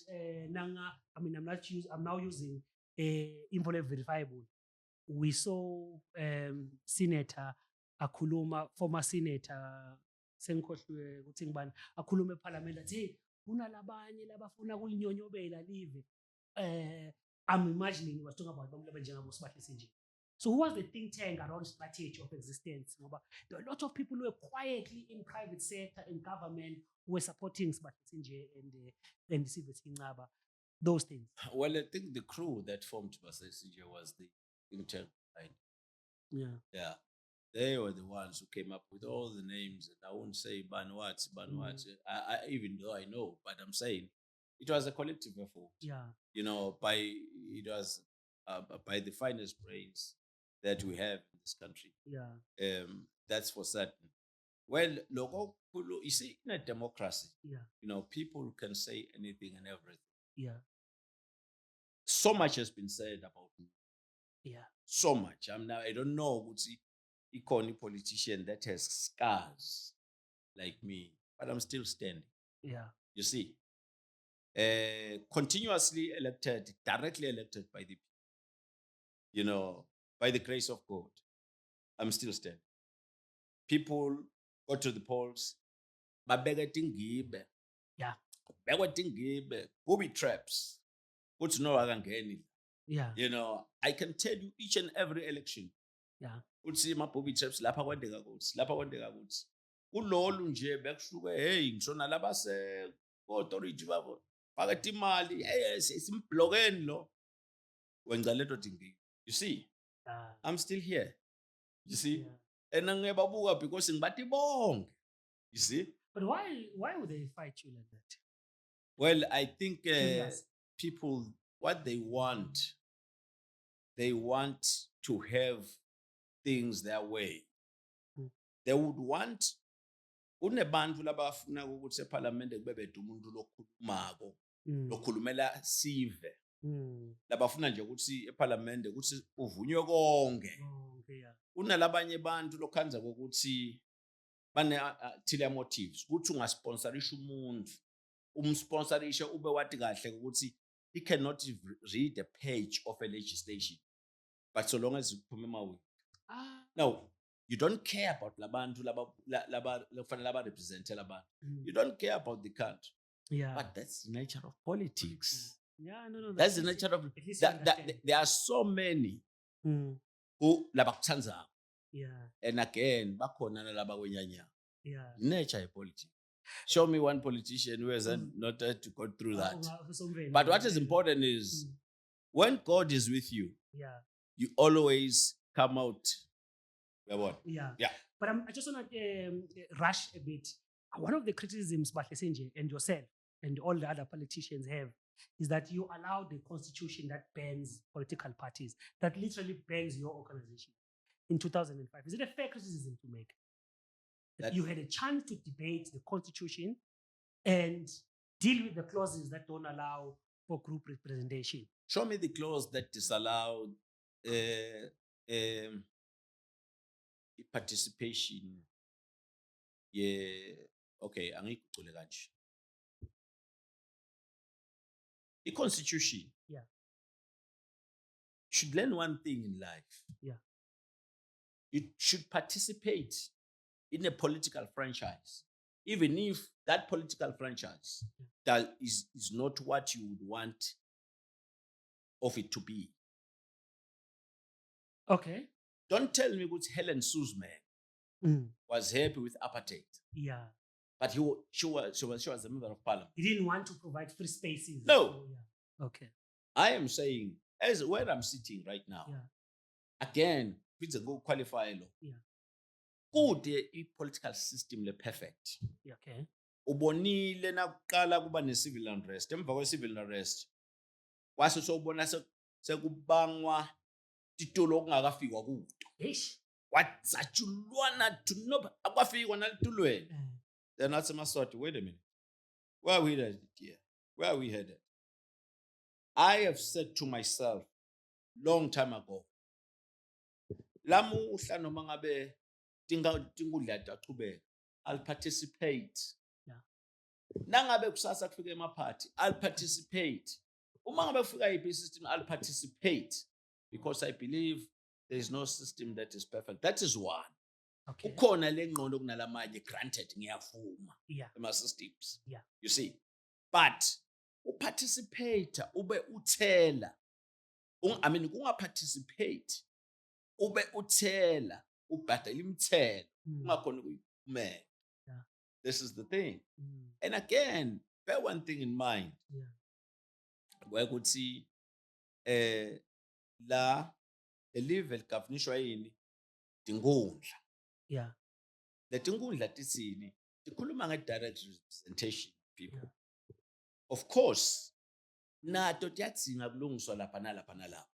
[SPEAKER 2] I'm now using involved verifiable. We saw Senator akhuluma, former Senator Senkhohliwe ukuthi ngibani akhuluma eParliament athi kunalabanye labafuna kulinyonyobela live. I'm imagining he was talking about abantu abanjengabo Sibahle Sinje. So who was the think tank around strategy of existence? There are a lot of people who were quietly in private sector, in government, who were supporting Sibahle Sinje and Sibahle Ngcaba. those things?
[SPEAKER 1] Well, I think the crew that formed Basesija was the intern.
[SPEAKER 2] Yeah.
[SPEAKER 1] Yeah. They were the ones who came up with all the names. And I won't say Banwat. I even though I know, but I'm saying it was a collective effort.
[SPEAKER 2] Yeah.
[SPEAKER 1] It was by the finest brains that we have in this country.
[SPEAKER 2] Yeah.
[SPEAKER 1] That's for certain. Well, logo, you see, in a democracy,
[SPEAKER 2] Yeah.
[SPEAKER 1] people can say anything and everything.
[SPEAKER 2] Yeah.
[SPEAKER 1] So much has been said about me.
[SPEAKER 2] Yeah.
[SPEAKER 1] So much. I don't know what's a politician that has scars like me, but I'm still standing.
[SPEAKER 2] Yeah.
[SPEAKER 1] You see, continuously elected, directly elected by the people, by the grace of God, I'm still standing. People go to the polls, babeka tingibe.
[SPEAKER 2] Yeah.
[SPEAKER 1] Babeka tingibe, booby traps. What's no akangeni.
[SPEAKER 2] Yeah.
[SPEAKER 1] I can tell you each and every election.
[SPEAKER 2] Yeah.
[SPEAKER 1] Uthi ama-booby traps lapha kwendeka kuthi kulolu nje bekushuke hey ngisho nalaba authority babo phakathi imali simblokeni lo wenza leto dingi. You see, I'm still here. You see, and ngiyababuka because ngibathi bonke. You see,
[SPEAKER 2] but why would they fight you like that?
[SPEAKER 1] Well, I think people, what they want to have things their way. They would want unebantu labafuna ukuthi eParliament kubebede umuntu lokhulumako lokhulumela sive. Labafuna nje ukuthi eParliament ukuthi uvunywe konke. Unalabanye abantu lokhanza ukuthi bane thile motives ukuthi ungasponsorisha umuntu umsponsorisha ube wathi kahle ukuthi he cannot read a page of a legislation, but so long as uphume emawini. Now, you don't care about labantu laba represent labantu. You don't care about the country.
[SPEAKER 2] Yeah.
[SPEAKER 1] But that's the nature of politics.
[SPEAKER 2] Yeah, no.
[SPEAKER 1] That's the nature of there are so many who labakuthanza.
[SPEAKER 2] Yeah.
[SPEAKER 1] And again, bakhona nalaba kwenyanya.
[SPEAKER 2] Yeah.
[SPEAKER 1] Nature of politics. Show me one politician who has not had to go through that. But what is important is when God is with you, you always come out.
[SPEAKER 2] Yeah. But I just want to rush a bit. One of the criticisms Bahle Senje and yourself and all the other politicians have is that you allow the constitution that bans political parties, that literally bans your organization in 2005. Is it a fair criticism to make? That you had a chance to debate the constitution and deal with the clauses that don't allow for group representation.
[SPEAKER 1] Show me the clause that disallowed participation. Yeah, okay, angikucule kanje. The constitution.
[SPEAKER 2] Yeah.
[SPEAKER 1] You should learn one thing in life.
[SPEAKER 2] Yeah.
[SPEAKER 1] You should participate in a political franchise, even if that political franchise that is not what you would want of it to be.
[SPEAKER 2] Okay.
[SPEAKER 1] Don't tell me what Helen Suzman was happy with apartheid.
[SPEAKER 2] Yeah.
[SPEAKER 1] But she was a member of parliament.
[SPEAKER 2] He didn't want to provide free spaces.
[SPEAKER 1] No.
[SPEAKER 2] So, yeah. Okay.
[SPEAKER 1] I am saying, as where I'm sitting right now, again, it's a good qualifier law.
[SPEAKER 2] Yeah.
[SPEAKER 1] Good political system le perfect.
[SPEAKER 2] Okay.
[SPEAKER 1] Ubonile nakuqala kuba ne civil unrest. Emva kwe civil unrest kwase sobona sekubangwa titulo okungakafikwa kuto. Watsatshulwana tunoba akwafikwa nalitulweni. Then athi Maswati, wait a minute. Where are we headed here? Where are we headed? I have said to myself long time ago, lamuhla noma ngabe tingudla dachubeka, I'll participate.
[SPEAKER 2] Yeah.
[SPEAKER 1] Nangabe kusasa kufika emaphathi, I'll participate. Uma ngabe kufika iphi system, I'll participate because I believe there is no system that is perfect. That is one.
[SPEAKER 2] Okay.
[SPEAKER 1] Ukhona lengqondo kunalamanye granted ngiyavuma.
[SPEAKER 2] Yeah.
[SPEAKER 1] Ema systems.
[SPEAKER 2] Yeah.
[SPEAKER 1] You see. But uparticipate ube uthela. I mean kungaparticipate ube uthela ubhadala imithelo ungakhona ukuyimela.
[SPEAKER 2] Yeah.
[SPEAKER 1] This is the thing. And again, bear one thing in mind.
[SPEAKER 2] Yeah.
[SPEAKER 1] kwekuthi la elive ligavunishwa yini tinkundla.
[SPEAKER 2] Yeah.
[SPEAKER 1] Letinkundla titsini tikhuluma nge-direct representation of people. Of course nato tiyadzinga kulungiswa lapha nalapha nalapha,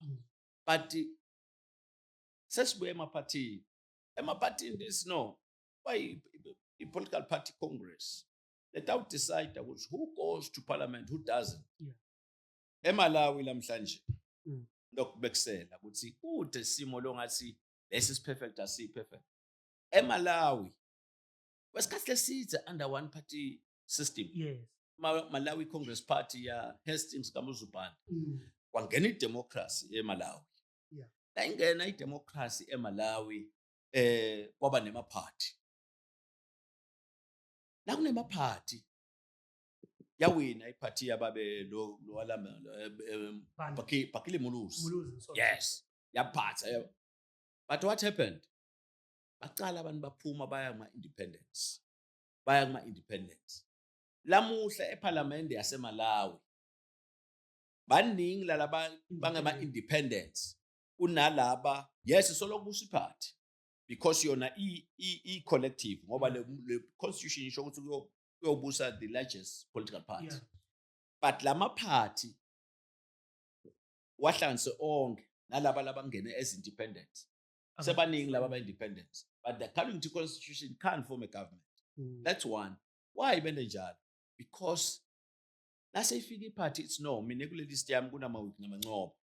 [SPEAKER 1] but sesibuye emaphathini this no why i-political party congress let out decide ukuthi who goes to parliament, who doesn't. eMalawi lamhlanje lokubekisela ukuthi kude simo longathi lesi perfect asi perfect. eMalawi wesikhathi leside under one party system.
[SPEAKER 2] Yes.
[SPEAKER 1] Malawi Congress Party ya Hastings Kamuzubanda kwangena idemocracy eMalawi.
[SPEAKER 2] Yeah.
[SPEAKER 1] La ingena idemocracy eMalawi kwaba nemaphathi. La kunemaphathi yawina iphathi yababe lo walama Bakile Muluzi. Yes. Yaphatha. But what happened? Baqala abantu baphuma baya kuma-independence. Lamuhla eParliament yaseMalawi baningi lalaba bangama-independence kunalaba yes solokubusa iphathi because yona i-collective ngoba le constitution isho ukuthi kuyobusa the largest political party.
[SPEAKER 2] Yeah.
[SPEAKER 1] But lama party wahlanganise onke nalaba labangene as independent. Sebaningi laba ba-independence, but according to constitution can't form a government. That's one. Why bende njalo? Because nase ifika iphathi it's no mina kule list yami kunama-week namancobo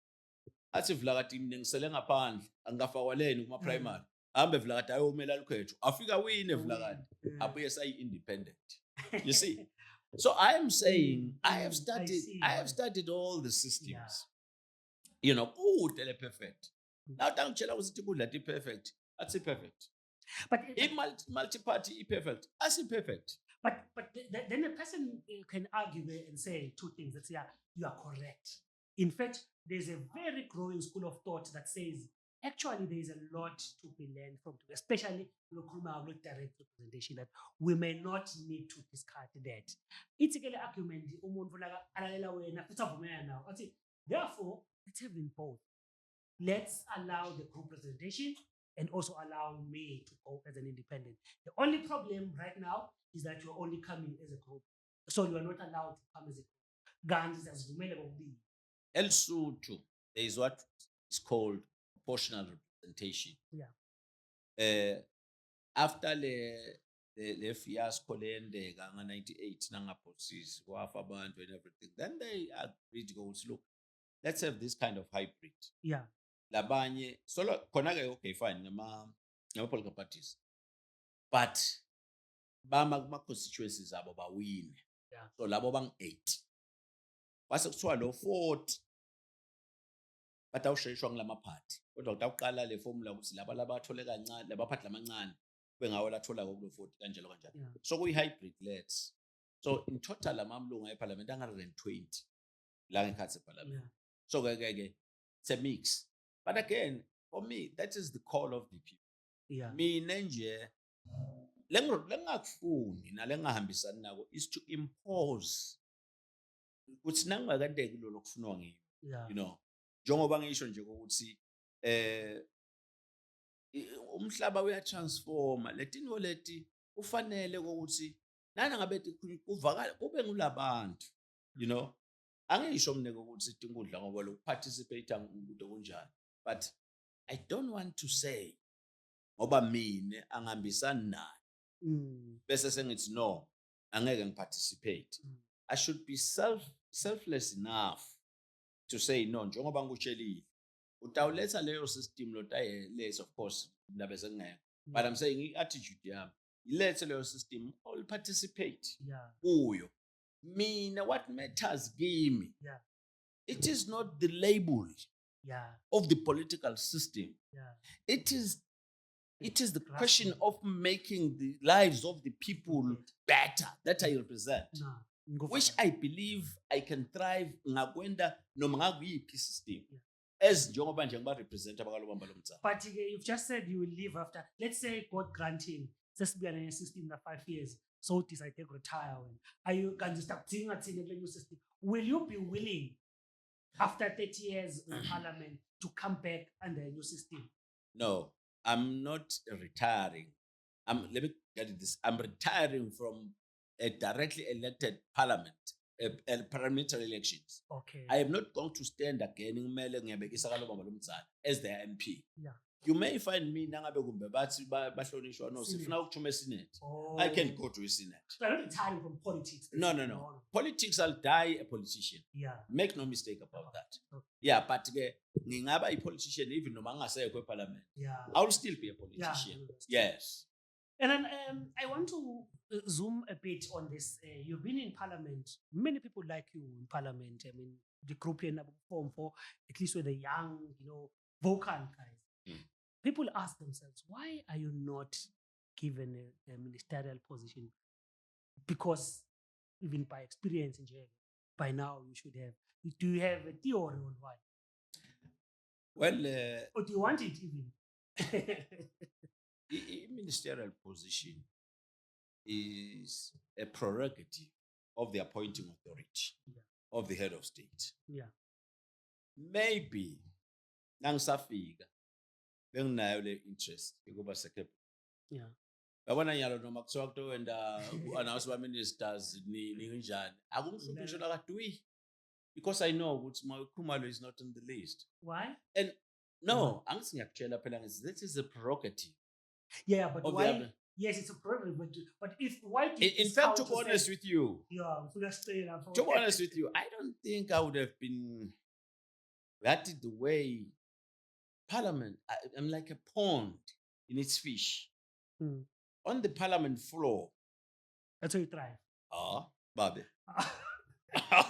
[SPEAKER 1] athi Vilakati mina ngisele ngaphandle angingafawaleni kuma primary hambe Vilakati ayomela lukhetho afika win Vilakati abuye sayi-independent. You see, so I am saying I have studied all the systems. You know, kude perfect. Now tangitshela ukuthi kudla ti perfect athi perfect,
[SPEAKER 2] but
[SPEAKER 1] multi-party i-perfect asi-perfect.
[SPEAKER 2] But then a person can argue there and say two things. That yeah, you are correct. In fact, there's a very growing school of thought that says actually there is a lot to be learned from, especially with direct representation, that we may not need to discard that. It's a argument. Therefore, let's have them both. Let's allow the group representation and also allow me to go as an independent. The only problem right now is that you're only coming as a group. So you are not allowed to come as a group. Guns as
[SPEAKER 1] Lesotho, there is what is called proportional representation.
[SPEAKER 2] Yeah.
[SPEAKER 1] After the fiasco leyendeka nga-98 nangaphosisi wafa abantu and everything, then they agreed to go, look, let's have this kind of hybrid.
[SPEAKER 2] Yeah.
[SPEAKER 1] Labanye solo khona-ke okay fine ngama-political parties, but bama kuma-constituencies abo bawine.
[SPEAKER 2] Yeah.
[SPEAKER 1] So labo bang-8 base kuthiwa lo 40 bathi awusheshwa ngilamaphathi kodwa kuthi awuqala le formula ukuthi laba labathole kancane labaphathi lamancane kube ngawo lathola kulo 40 kanjalo kanjalo.
[SPEAKER 2] Yeah.
[SPEAKER 1] So kuyi-hybrid lets. So in total amamlungu eParliament 120 la ngekhathi eParliament.
[SPEAKER 2] Yeah.
[SPEAKER 1] So ke it's a mix. But again, for me, that is the call of the people.
[SPEAKER 2] Yeah.
[SPEAKER 1] Mina nje lengakufuni nalengahambisani nako is to impose ukuthi nangakadeki lo lokufunwa ngiyo.
[SPEAKER 2] Yeah.
[SPEAKER 1] You know, njengoba ngisho nje ukuthi umhlaba uyatransforma letinto leti kufanele ukuthi nana ngabe kuvakala kube ngulabantu, you know. Angisho mneke ukuthi tinkundla ngoba lo participate ngumuntu kunjani, but I don't want to say ngoba mina angihambisani naye bese sengithi no angeke ngiparticipate. I should be selfless enough to say no njengoba ngikutshelile utawuletha leyo system lotayeless of course nabe sengeke, but I'm saying i-attitude yami ilethe leyo system all participate kuyo. Mina what matters kimi, it is not the label of the political system. It is the question of making the lives of the people better that I represent, which I believe I can thrive ngakwenda noma ngakuyiphi system as njengoba nje ngiba represent abakalobamba lomtsa.
[SPEAKER 2] But you've just said you will leave after, let's say God granting sesibuyana ne system na 5 years, so decide to retire. When are you going to start seeing a new system? Will you be willing after 30 years in parliament to come back under a new system?
[SPEAKER 1] No, I'm not retiring. Let me get this. I'm retiring from a directly elected parliament, parliamentary elections.
[SPEAKER 2] Okay.
[SPEAKER 1] I am not going to stand again as the MP.
[SPEAKER 2] Yeah.
[SPEAKER 1] You may find me nangabe kumbe bathi bahlonishwa no sifuna ukuthuma eSenate. I can go to a Senate.
[SPEAKER 2] So you're not retiring from politics.
[SPEAKER 1] No. Politics, I'll die a politician.
[SPEAKER 2] Yeah.
[SPEAKER 1] Make no mistake about that.
[SPEAKER 2] Okay.
[SPEAKER 1] Yeah, but ngingaba a politician even noma ngingasekho eParliament.
[SPEAKER 2] Yeah.
[SPEAKER 1] I will still be a politician. Yeah, yes.
[SPEAKER 2] And then I want to zoom a bit on this. You've been in parliament. Many people like you in parliament. I mean, the group you're form for, at least with the young, vocal guys. People ask themselves, why are you not given a ministerial position? Because even by experience in jail, by now you should have. Do you have a theory on why?
[SPEAKER 1] Well,
[SPEAKER 2] or do you want it even?
[SPEAKER 1] A ministerial position is a prerogative of the appointing authority of the head of state.
[SPEAKER 2] Yeah.
[SPEAKER 1] Maybe nangisafika benginayo le interest ukuba secretary.
[SPEAKER 2] Yeah.
[SPEAKER 1] Yabona nyalo noma kuthiwa kuto wenda announce ba ministers ni njani. Akungihluphi ngisho la kadwi. Because I know ukuthi Marwick Khumalo is not on the list.
[SPEAKER 2] Why?
[SPEAKER 1] And no, angithi ngiyakutshela phela ngithi that is a prerogative.
[SPEAKER 2] Yeah, but why? Yes, it's a prerogative, but if why?
[SPEAKER 1] In fact, to be honest with you,
[SPEAKER 2] to
[SPEAKER 1] be honest with you, I don't think I would have been reacted the way Parliament. I'm like a pond in its fish. On the Parliament floor.
[SPEAKER 2] That's how you thrive.
[SPEAKER 1] Babe.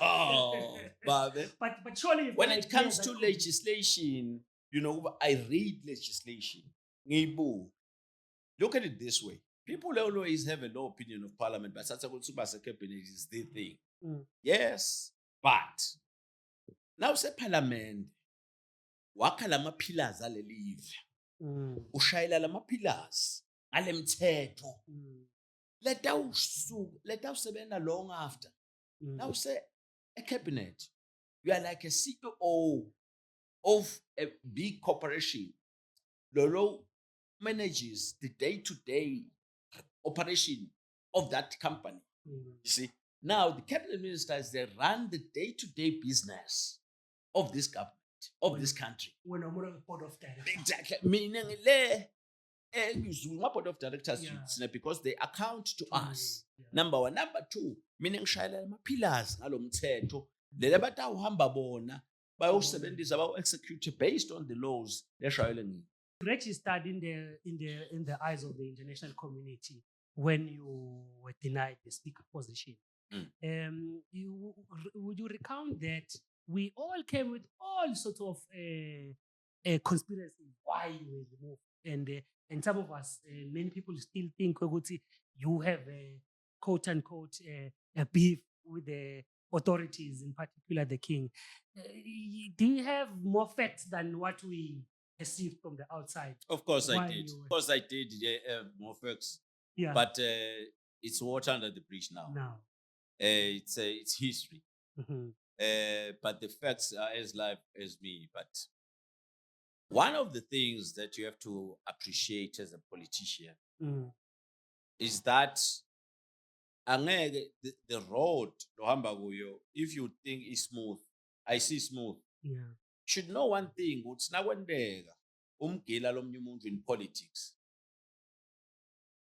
[SPEAKER 1] Oh, babe.
[SPEAKER 2] But surely,
[SPEAKER 1] when it comes to legislation, I read legislation. Look at it this way. People always have a low opinion of Parliament, but Satsa Cabinet is the thing. Yes, but now say Parliament, wakhala lama pillars ale live. Ushayela lama pillars ale mthetho. Let us sebenza long after. Now say a cabinet, you are like a CEO of a big corporation. Lolo manages the day-to-day operation of that company. You see, now the cabinet ministers, they run the day-to-day business of this government, of this country.
[SPEAKER 2] When I'm on a board of directors.
[SPEAKER 1] Exactly. Meaning, board of directors, because they account to us. Number one. Number two, meaning shayela pillars ngalo mthetho. Lele batawuhamba bona bayosebenzisa bayo-execute based on the laws leshayele ngi.
[SPEAKER 2] Registered in the eyes of the international community when you were denied the speaker position. Would you recount that we all came with all sorts of conspiracies why you were removed, and some of us, many people still think you have a quote unquote a beef with the authorities, in particular the king. Do you have more facts than what we perceived from the outside?
[SPEAKER 1] Of course I did. Of course I did. More facts. Yeah. But it's water under the bridge now. It's history. But the facts are as live as me. But one of the things that you have to appreciate as a politician is that the road lohamba kuyo, if you think is smooth, I see smooth.
[SPEAKER 2] Yeah.
[SPEAKER 1] Should know one thing, ukuthi nakwendeka umgila lomnye umuntu in politics.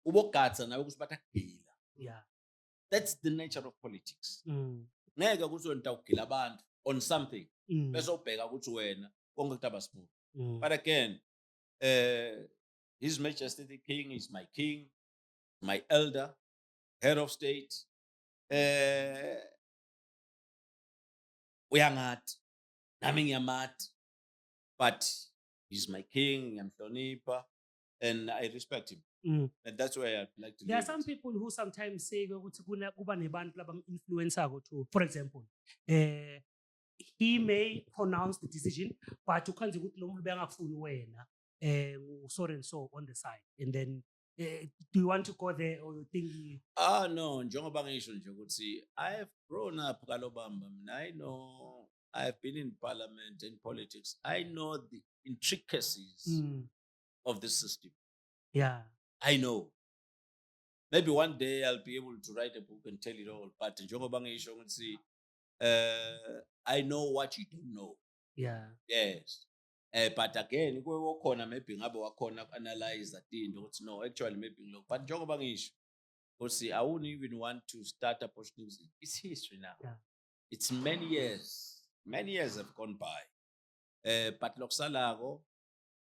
[SPEAKER 1] Ubogatsa nawe ukuthi bathagila.
[SPEAKER 2] Yeah.
[SPEAKER 1] That's the nature of politics. Ngeke ukuthi wena utagila abantu on something. Bese ubheka ukuthi wena konke kutaba smooth. But again, His Majesty the King is my king, my elder, head of state. Uyangathi nami ngiyamathi, but he's my king, ngiyamhlonipha, and I respect him. And that's why I'd like to.
[SPEAKER 2] There are some people who sometimes say ukuthi kuba nebantu labam-influencer too. For example, he may pronounce the decision, but ukhanze ukuthi lo muntu bengafuni wena so and so on the side, and then do you want to go there, or you think
[SPEAKER 1] no, njengoba ngisho nje ukuthi I have grown up kalobamba. I know I've been in parliament and politics. I know the intricacies of the system.
[SPEAKER 2] Yeah.
[SPEAKER 1] I know. Maybe one day I'll be able to write a book and tell it all. But njengoba ngisho ukuthi, I know what you don't know.
[SPEAKER 2] Yeah.
[SPEAKER 1] Yes. But again, kukhona maybe ngabe wakhona analyze into ukuthi no, actually maybe ngilokho. But njengoba ngisho ukuthi I wouldn't even want to start a posting. It's history now.
[SPEAKER 2] Yeah.
[SPEAKER 1] It's many years. Many years have gone by. But lokusalako,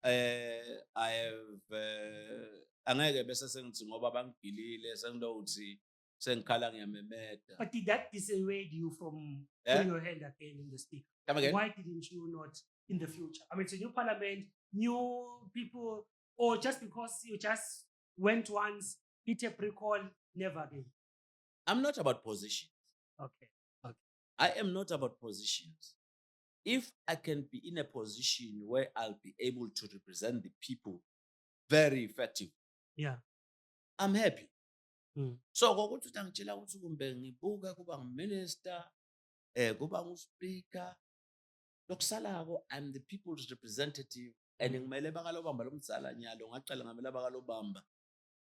[SPEAKER 1] I have angeke bese sengithi ngoba bangigilile senginokuthi sengikhala ngiyamemeda.
[SPEAKER 2] But did that dissuade you from
[SPEAKER 1] Yeah?
[SPEAKER 2] putting your hand again in the speaker?
[SPEAKER 1] Come again?
[SPEAKER 2] Why didn't you not in the future? I mean, it's a new parliament, new people, or just because you just went once, hit a pre-call, never again?
[SPEAKER 1] I'm not about positions.
[SPEAKER 2] Okay. Okay.
[SPEAKER 1] I am not about positions. If I can be in a position where I'll be able to represent the people very effectively,
[SPEAKER 2] Yeah.
[SPEAKER 1] I'm happy.
[SPEAKER 2] Mm.
[SPEAKER 1] So ngokuthi angitshela ukuthi kumbe ngibuka kuba ngiminister, kuba ngu-speaker, lokusalako I'm the people's representative and ngimele bakalobamba lo mdzala nyalo ngaqala ngamela bakalobamba.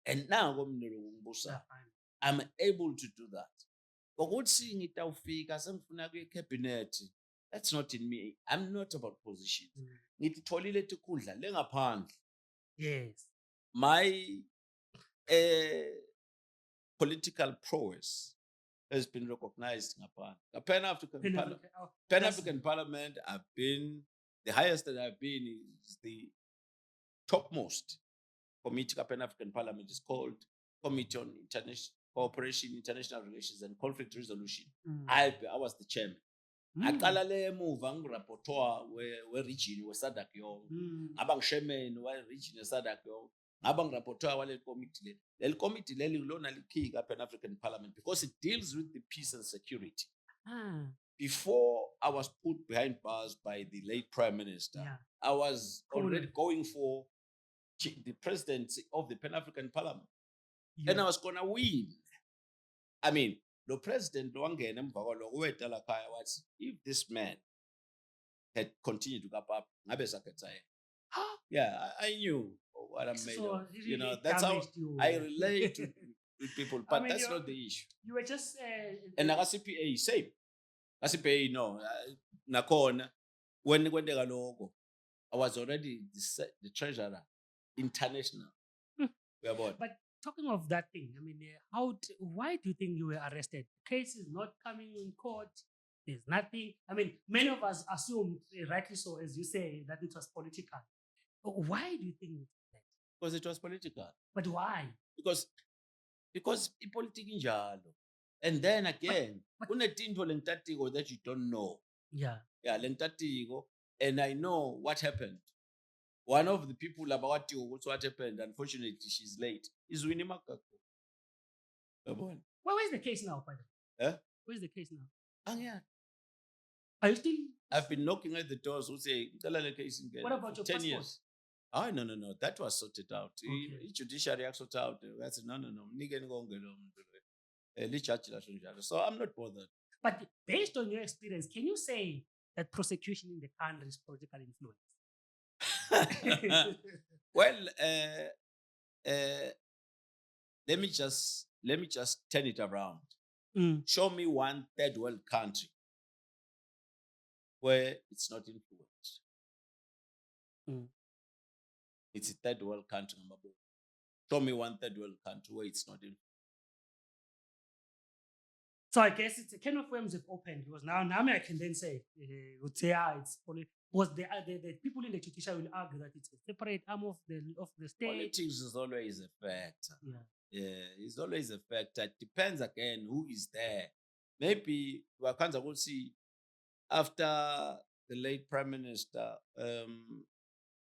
[SPEAKER 1] And now
[SPEAKER 2] Yeah,
[SPEAKER 1] I'm able to do that. Ngokuthi ngitawufika sengifuna kwi-cabinet, that's not in me. I'm not about positions. Ngititholile tikhundla lengaphandle.
[SPEAKER 2] Yes.
[SPEAKER 1] My political prowess has been recognized ngaphandle. Pan-African Parliament, I've been, the highest that I've been is the topmost committee Pan-African Parliament is called Committee on International Cooperation, International Relations and Conflict Resolution. I was the chairman. Aqala le emuva ngirapporteur we-region we-SADC yonke. Ngaba ngishairman we-region we-SADC yonke. Ngaba ngirapporteur waleli committee leli. Leli committee leli ngilona likhiki Pan-African Parliament because it deals with the peace and security. Before I was put behind bars by the late Prime Minister, I was already going for the presidency of the Pan-African Parliament. And I was going to win. I mean, the president, if this man had continued to go up, yeah, I knew what I'm made of. You know, that's how I relate to people, but that's not the issue.
[SPEAKER 2] You were just...
[SPEAKER 1] and CPA, same. CPA, no. Nakona, when they logo, I was already the treasurer, international.
[SPEAKER 2] But talking of that thing, I mean, why do you think you were arrested? The case is not coming in court. There's nothing. I mean, many of us assumed, rightly so, as you say, that it was political. But why do you think that?
[SPEAKER 1] Because it was political.
[SPEAKER 2] But why?
[SPEAKER 1] Because politics injalo. And then again, lentatigo that you don't know.
[SPEAKER 2] Yeah.
[SPEAKER 1] Yeah, lentatigo. And I know what happened. One of the people about you, what happened, unfortunately, she's late, is Winnie Makako.
[SPEAKER 2] Where's the case now, by the way? Where's the case now?
[SPEAKER 1] Yeah.
[SPEAKER 2] Are you still?
[SPEAKER 1] I've been knocking at the doors who say, case in
[SPEAKER 2] what about your 10 passport?
[SPEAKER 1] Years. Oh, no. That was sorted out. Okay. Judiciary sorted out. I said, no. So I'm not bothered.
[SPEAKER 2] But based on your experience, can you say that prosecution in the country is political influence?
[SPEAKER 1] Well, let me just turn it around. Show me one third world country where it's not influenced. It's a third world country. Show me one third world country where it's not influenced.
[SPEAKER 2] So I guess it's a kind of worms have opened because now I can then say, it's because the people in the judiciary will argue that it's a separate arm of the state.
[SPEAKER 1] Politics is always a factor.
[SPEAKER 2] Yeah,
[SPEAKER 1] it's always a factor. It depends again who is there. Maybe we'll see after the late Prime Minister,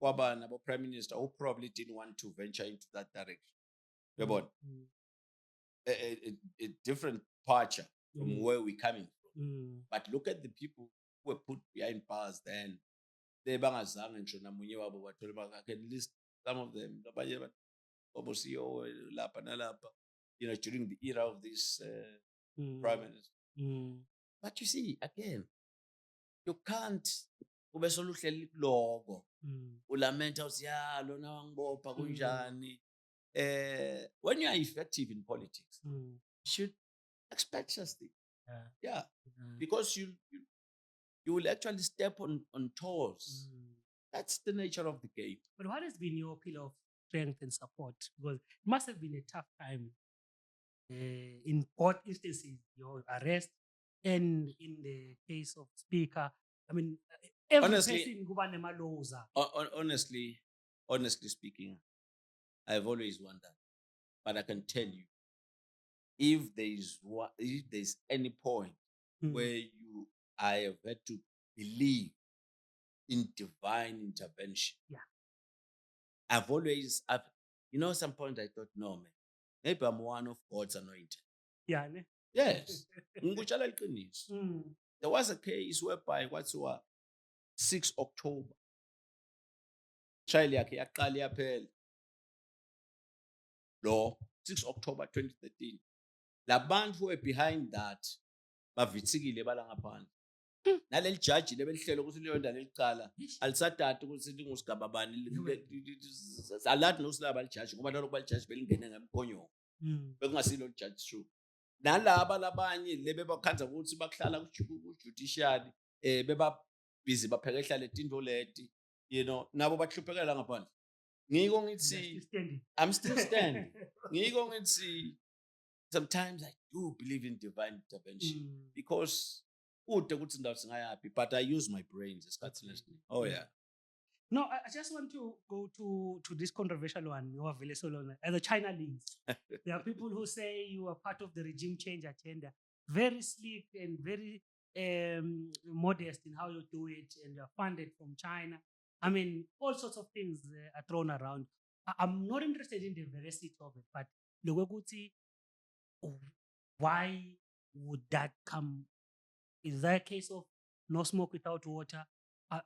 [SPEAKER 1] Prime Minister who probably didn't want to venture into that direction. A different departure from where we're coming from. But look at the people who were put behind bars then. They bangazange ngisho namunye wabo bathole I can list some of them. During the era of this Prime Minister. But you see, again, you can't ube soluhleli kuloko
[SPEAKER 2] Mm.
[SPEAKER 1] ulamenta uthi ya lona wangibopha kunjani. When you are effective in politics,
[SPEAKER 2] Mm.
[SPEAKER 1] you should expect such things.
[SPEAKER 2] Yeah.
[SPEAKER 1] Yeah,
[SPEAKER 2] Mm.
[SPEAKER 1] because you will actually step on toes.
[SPEAKER 2] Mm.
[SPEAKER 1] That's the nature of the game.
[SPEAKER 2] But what has been your pillar of strength and support? Because it must have been a tough time in both instances, your arrest and in the case of Speaker. I mean, every
[SPEAKER 1] Honestly-
[SPEAKER 2] person kuba nemaloza.
[SPEAKER 1] Honestly speaking, I've always wondered, but I can tell you, if there's any point
[SPEAKER 2] Mm.
[SPEAKER 1] where I have had to believe in divine intervention.
[SPEAKER 2] Yeah.
[SPEAKER 1] Some point I thought, no, man, maybe I'm one of God's anointed.
[SPEAKER 2] Yeah, ne?
[SPEAKER 1] Yes. Ngikutshala iqiniso.
[SPEAKER 2] Mm.
[SPEAKER 1] There was a case whereby kwathiwa 6 October trial yakhe yaqala yaphela. Lo 6 October 2013. Labantu who were behind that bavitsikile bala ngaphandle. Naleli judge lebelihlelo ukuthi leyo ndaba elicala alisadada ukuthi lingusigaba bani alathi nosilaba lijaji ngoba nalokho balijaji belingene ngemkhonyo
[SPEAKER 2] Mm.
[SPEAKER 1] bekungasilo judge true. Nalaba labanye lebe bakhanza ukuthi bakuhlala ku-judiciary beba busy bapheka ehlala etinto leti, nabo bahluphekela ngaphandle. Ngiko ngithi I'm still standing. Ngiko ngithi sometimes I do believe in divine intervention because kude ukuthi ndawo singayapi, but I use my brains esikhathini esiningi. Oh yeah.
[SPEAKER 2] No, I just want to go to this controversial one. You are very solo as a China links. There are people who say you are part of the regime change agenda, very sleek and very modest in how you do it, and you're funded from China. I mean, all sorts of things are thrown around. I'm not interested in the veracity of it, but Logoguti, why would that come? Is that a case of no smoke without water?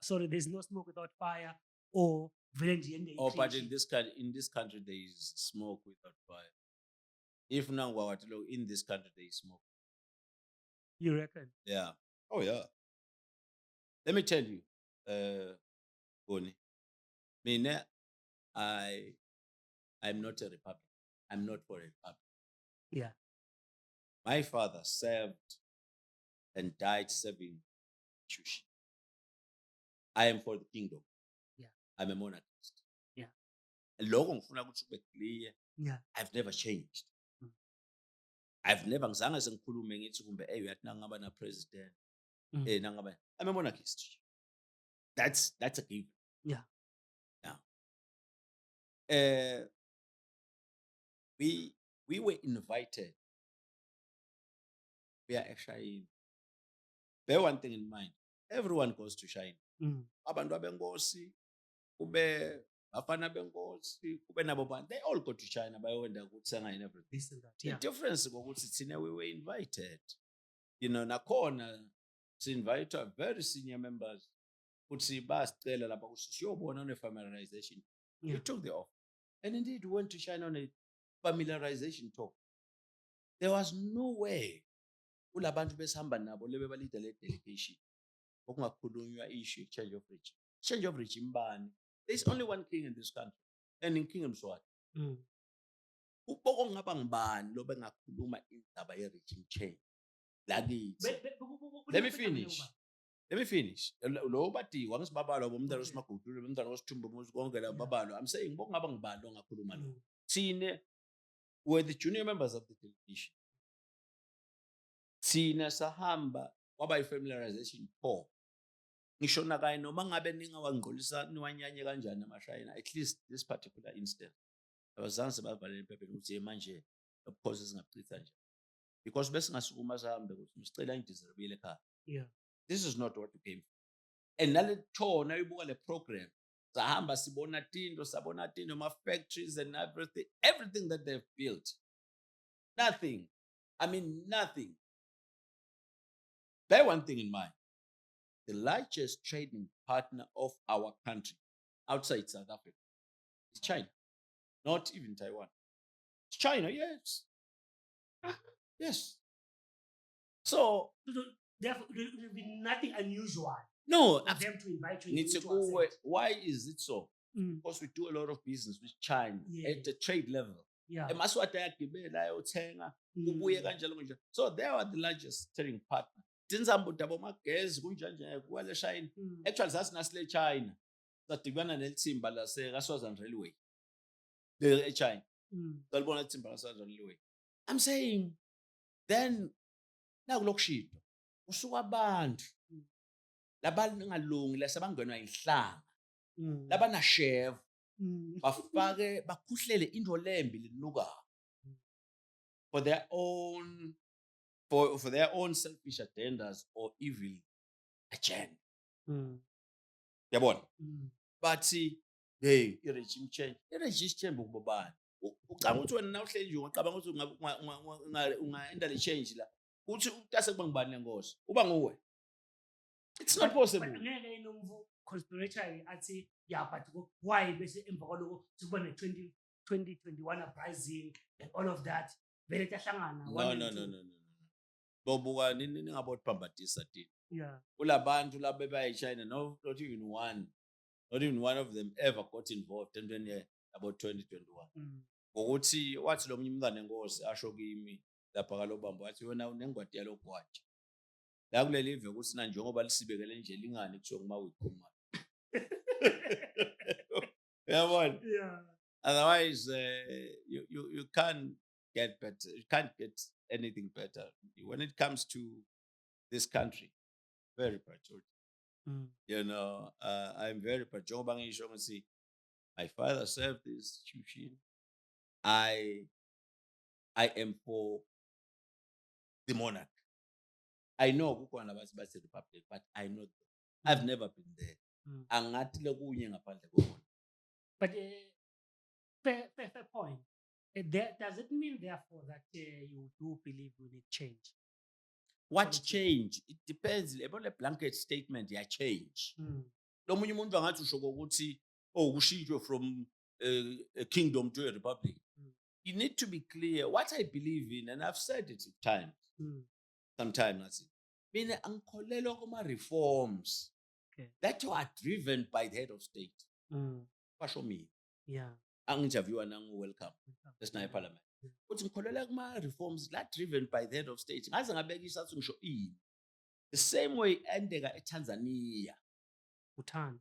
[SPEAKER 2] Sorry, there's no smoke without fire, or villainy and
[SPEAKER 1] but in this country there is smoke without fire. If now in this country there is smoke.
[SPEAKER 2] You reckon?
[SPEAKER 1] Yeah. Oh yeah. Let me tell you, Goni. I'm not a Republican. I'm not for a Republican.
[SPEAKER 2] Yeah.
[SPEAKER 1] My father served and died serving Chushi. I am for the kingdom.
[SPEAKER 2] Yeah.
[SPEAKER 1] I'm a monarchist.
[SPEAKER 2] Yeah.
[SPEAKER 1] And lokho ngifuna ukuthi ube clear.
[SPEAKER 2] Yeah.
[SPEAKER 1] I've never changed.
[SPEAKER 2] Mm.
[SPEAKER 1] I've never ngizange sengikhulume ngithi kumbe uyathi nangaba na president. Nangaba. I'm a monarchist. That's a given.
[SPEAKER 2] Yeah.
[SPEAKER 1] Yeah. We were invited. We are actually. Bear one thing in mind. Everyone goes to shine. Abantu abenkosi, kube bafana benkosi, kube nabo bantu. They all go to China bayowenda ukuthenga and everything.
[SPEAKER 2] This and that. Yeah.
[SPEAKER 1] The difference ukuthi thina we were invited. Nakhona si-invite very senior members ukuthi basicela lapha ukuthi siyobona on a familiarization.
[SPEAKER 2] Yeah.
[SPEAKER 1] We took the offer. And indeed we went to China on a familiarization tour. There was no way kulabantu besihamba nabo lebe balida le delegation okungakhulunywa issue change of regime. Change of regime bani? There's only one king in this country, and in King Mswati. Uboko ngaba ngibani lo bengakhuluma indaba ye regime change. Lakithi. Let me finish. Lo bathi wangisibabalo bomntana osimagudulo bomntana osithumbu konke la babalo. I'm saying boko ngaba ngibani lo ngakhuluma lo. Thina were the junior members of the delegation. Thina sahamba kwaba i-familiarization tour. Ngisho nakaye noma ngabe ningawangqolisa niwanyanye kanjani amashayina, at least this particular instance abazange sebavalele empepeni ukuthi manje of singaphitha nje because bese ngasukuma sahambe ukuthi msicela indizerbile ekhaya.
[SPEAKER 2] Yeah.
[SPEAKER 1] This is not what we came for. And nale tour nayibuka le program sahamba sibona tinto ma factories and everything that they've built. Nothing. I mean nothing. Bear one thing in mind. The largest trading partner of our country outside South Africa is China, not even Taiwan. It's China, yes. Yes. So
[SPEAKER 2] therefore there will be nothing unusual
[SPEAKER 1] No,
[SPEAKER 2] for them to invite you
[SPEAKER 1] Ngithi
[SPEAKER 2] into
[SPEAKER 1] kuwe,
[SPEAKER 2] accept.
[SPEAKER 1] why is it so?
[SPEAKER 2] Mm.
[SPEAKER 1] Because we do a lot of business with China
[SPEAKER 2] Yeah.
[SPEAKER 1] at the trade level.
[SPEAKER 2] Yeah.
[SPEAKER 1] eMaswati ayagibela ayothenga
[SPEAKER 2] Mm.
[SPEAKER 1] ubuye kanjalo kanjalo. So they are the largest trading partner. Tinzambu dabo magezi kunjanje kwale China.
[SPEAKER 2] Mm.
[SPEAKER 1] Actually sasinasile China. Sadibana nelithimba lase kaSouthern Railway. Le China. Salibona ithimba kaSouthern Railway. I'm saying then nakulokushido usuka abantu labangalungi lasebangenwa inhlanga labana chef bafake bakhuhlele into lembi linuka for their own for their own selfish agendas or evil agenda. Yabona? But hey, i-regime change kubobani? Ucanga ukuthi wena nawuhleli nje ungaqabanga ukuthi ungaenda le change la. Uthi utase kuba ngibani lenkosi? Uba nguwe. It's not possible.
[SPEAKER 2] But ngeke inomvu conspiratory athi yeah but why bese emva kwaloko sikuba ne 2021 uprising and all of that vele tahlangana
[SPEAKER 1] No. Bobuka nini ngabo phambadisa thina.
[SPEAKER 2] Yeah.
[SPEAKER 1] Kulabantu labe bayi China not even one of them ever got involved entweni about 2021. Ngokuthi wathi lo mnyumzane enkosi asho kimi lapha kalobamba wathi wena unengwadi yalogwaja. La kuleli ive ukuthi na njengoba lisibekele nje lingani kuthiwa kuMarwick Khumalo. Yabona?
[SPEAKER 2] Yeah.
[SPEAKER 1] Otherwise you can't get better. You can't get anything better when it comes to this country. Very patriotic. You know, I'm very patriotic. My father served this institution. I am for the monarch. I know kukhona abantu base republic, but I know them. I've never been there. Angathi lokunye ngaphandle kokona.
[SPEAKER 2] But fair point. Does it mean therefore that you do believe we need change?
[SPEAKER 1] What change? It depends. About a blanket statement, yeah, change. Lo munye umuntu angathi usho ukuthi kushintshwe from a kingdom to a republic. You need to be clear what I believe in, and I've said it at times. Sometimes I say, mina angikholelwa kuma reforms that are driven by the head of state. Basho mina.
[SPEAKER 2] Yeah.
[SPEAKER 1] Angi-interviewer nangu welcome. That's parliament. Uthi ngikholelwa kuma reforms that driven by the head of state. Ngaze ngabeka isathu ngisho ini. The same way endeka eTanzania.
[SPEAKER 2] Bhutan.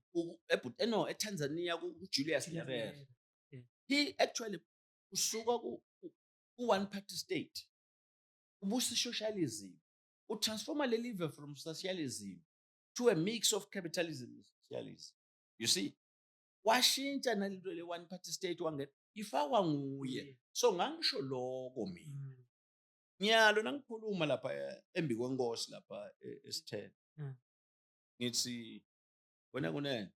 [SPEAKER 1] No, eTanzania Julius Nyerere. He actually usuka ku one party state. Ubusi socialism. Transform le live from socialism to a mix of capitalism and socialism. You see? Washintsha nalento le one party state wange ifakwa nguye. So ngangisho lokho mina. Nyalo nangikhuluma lapha embi kwenkosi lapha e10. Ngithi wena kunene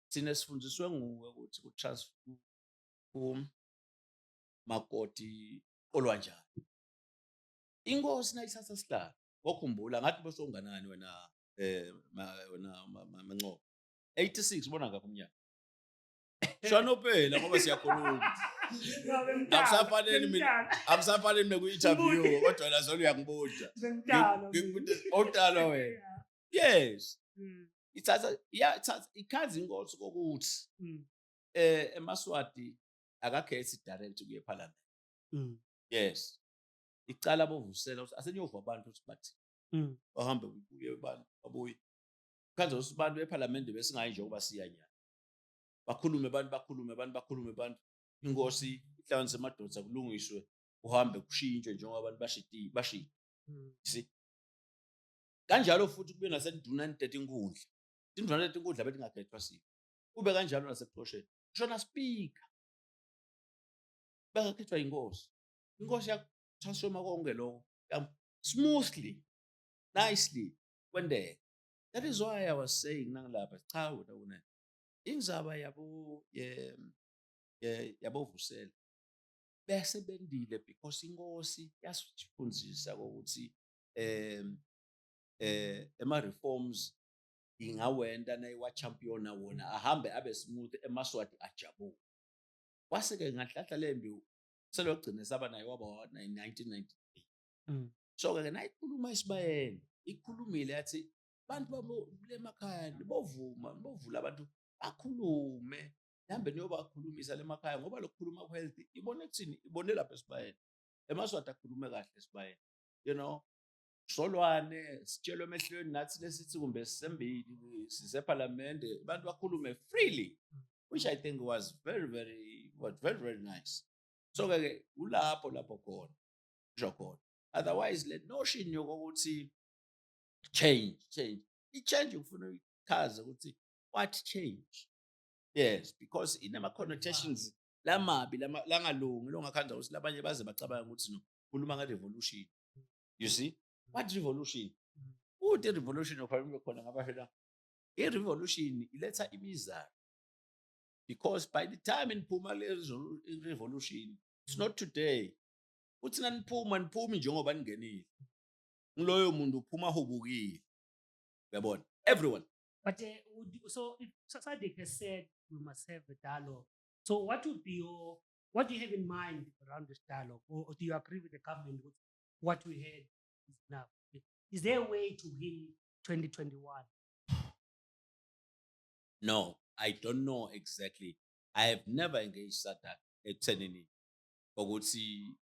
[SPEAKER 1] sine sifundiswe nguwe ukuthi utransform makoti olwanjani. Inkosi nayithatha sihlalo ngokhumbula ngathi bosonganani wena wena Manqobo 86 ubona ngakho umnyaka. Shona phela ngoba siyakhuluma. Akusafanele mina akusafanele mina ku-interview kodwa la zolo uyangibuza. Ngikubuza odala wena. Yes. Ithatha ikhazi inkosi kokuthi eMaswati akakhethi direct kuye parliament. Yes. Icala bovusela asenyova abantu ukuthi bathi bahambe kuye abantu babuye. Khanze usibantu eParliament besingayi nje ngoba siyanyana. Bakhulume abantu. Inkosi ihlanganise amadoda kulungiswe uhambe kushintshwe njengoba abantu bashidi. See? Kanjalo futhi kube nasenduna ntethe inkundla. Induna ntethe inkundla betingagethwa sipho. Kube kanjalo naseProsheni. Ushona speaker. Bangakhetwa inkosi. Inkosi yakutransforma konke lokho smoothly, nicely kwendeka. That is why I was saying nangilapha cha wena inzaba yabo vusela bese bendile because inkosi yasifundisa ukuthi ema reforms ingawenda nayiwa champion wona ahambe abe smooth eMaswati ajabule. Kwase ke ngahlahla lembi selogcina saba nayo waba 1998. So ke nayikhuluma isibayeni ikhulumile yathi abantu lemakhaya bovula abantu bakhulume nihambe niyobakhulumisa lemakhaya ngoba lokukhuluma ku-health ibone kuthini ibone lapha esibayeni emaswati akhulume kahle esibayeni you know solwane sitshelwe emehlweni nathi lesithi kumbe sisembili sisephalamende abantu bakhulume freely which I think was very nice. So-ke lapho khona kusho khona otherwise le notion yokuthi change i-change ukufuna uyichaze ukuthi what change. Yes, because inama-connotations lamabi langalungi longakhanda ukuthi labanye baze bacabanga ukuthi no khuluma nge-revolution. You see what revolution? Uthi i-revolution okufanele khona ngabashela i-revolution iletha imizamo because by the time niphuma le-revolution it's not today. Uthi niphumi njengoba ningenile ngiloyo muntu uphuma hubukile uyabona everyone.
[SPEAKER 2] But so if Sadiq has said we must have a dialogue, so what do you have in mind around this dialogue, or do you agree with the government with what we had is enough? Is there a way to win 2021?
[SPEAKER 1] No, I don't know exactly. I have never engaged Sadiq ekuthenini ukuthi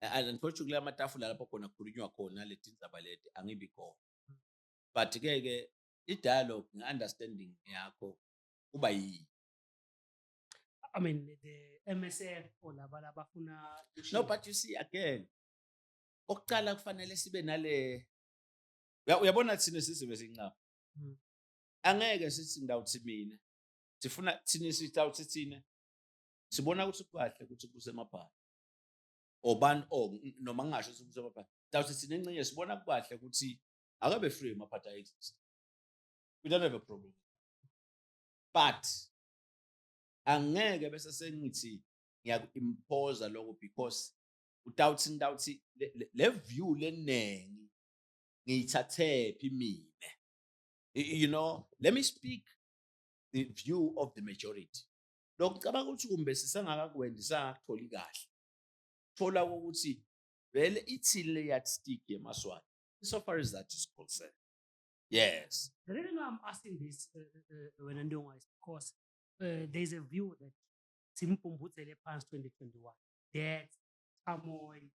[SPEAKER 1] and unfortunately amatafula lapho khona kukhulunywa khona leti ndzaba leti angibi khona. But ke i-dialogue nge-understanding yakho kuba yini?
[SPEAKER 2] I mean the MSF or laba labafuna.
[SPEAKER 1] No, but you see again okuqala kufanele sibe nale uyabona thina sisibe sincapha. Angeke sithi ngawuthi mina sifuna thina sitawuthi thina sibona ukuthi kukahle ukuthi kusemaphandle obani noma ngisho ukuthi kusemaphandle tawuthi thina encenye sibona kukahle ukuthi akabe free emaphandle exist. We don't have a problem. But angeke bese sengithi ngiyaku-impose lokho because utawuthi le view lenengi ngiyithathephi mina. You know, let me speak the view of the majority. Lokucabanga ukuthi kumbe sisangakakwendi sangakutholi kahle. Thola ukuthi vele ithile yardstick yemaswati. So far as that is concerned. Yes.
[SPEAKER 2] The reason why I'm asking this when I'm doing is because there's a view that Simpumbutele past 2021 that turmoil,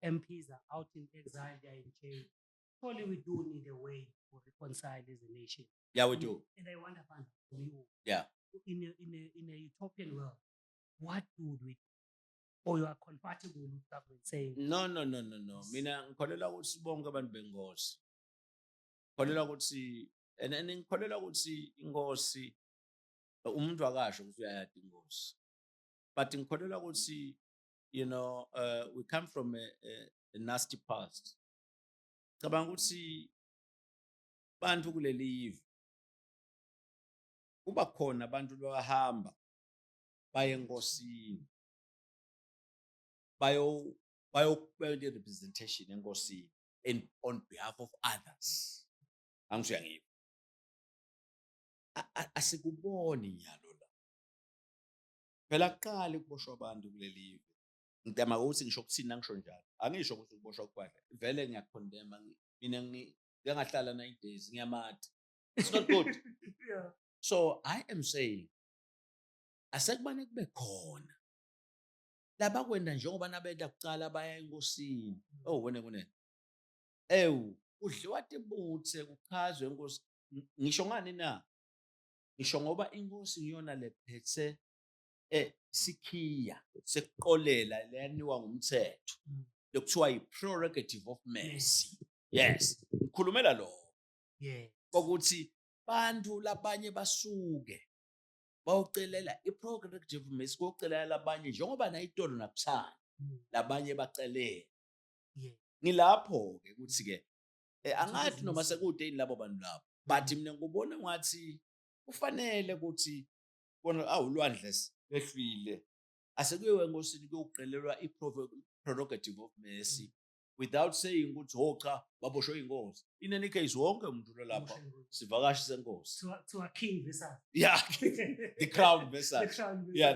[SPEAKER 2] MPs are out in exile, they're in jail. Surely we do need a way to reconcile as a nation.
[SPEAKER 1] Yeah, we do.
[SPEAKER 2] And I wonder from you.
[SPEAKER 1] Yeah.
[SPEAKER 2] In a utopian world, what would we do? Or you are compatible with government saying
[SPEAKER 1] no. Mina ngikholela ukuthi bonke abantu bengosi. Ngikholela ukuthi and ngikholela ukuthi ingosi umuntu akasho ukuthi uyayadi ingosi. But ngikholela ukuthi you know we come from a nasty past. Cabanga ukuthi bantu kulelive kuba khona abantu bahamba baye enkosini bayokubeka representation enkosini and on behalf of others. Angisho yangibo asikuboni nyalo la phela kuqala ukuboshwa abantu kulelive ngidama ukuthi ngisho ukuthina ngisho njalo angisho ukuthi ukuboshwa kwahle vele ngiyakondemna mina ngiyahlala 9 days ngiyamati. It's not good.
[SPEAKER 2] yeah.
[SPEAKER 1] So I am saying asekubane kube khona laba kwenda njengoba nabenda kuqala baya enkosini wena udliwa tibuthe kuchazwe inkosi ngisho ngani na ngisho ngoba inkosi ngiyona lephethe sikhiya sekuqolela leniwa ngumthetho lokuthiwa i-prerogative of mercy. Yes, ngikhulumela lo.
[SPEAKER 2] Yeah.
[SPEAKER 1] Ukuthi bantu labanye basuke bawucelela i-prerogative of mercy kokucelela labanye njengoba nayitolo nakuthana labanye bacelela.
[SPEAKER 2] Yeah.
[SPEAKER 1] Ngilapho ke ukuthi ke angathi noma sekude labo bantu labo but mina ngubona ngathi kufanele ukuthi bona awulwandle behlwile asekuyiwe enkosini kuyoqelelwa i-prerogative of mercy without saying ukuthi cha baboshwe inkosi. In any case wonke umuntu lo lapha sivakashi senkosi
[SPEAKER 2] to a king versus
[SPEAKER 1] yeah the crown versus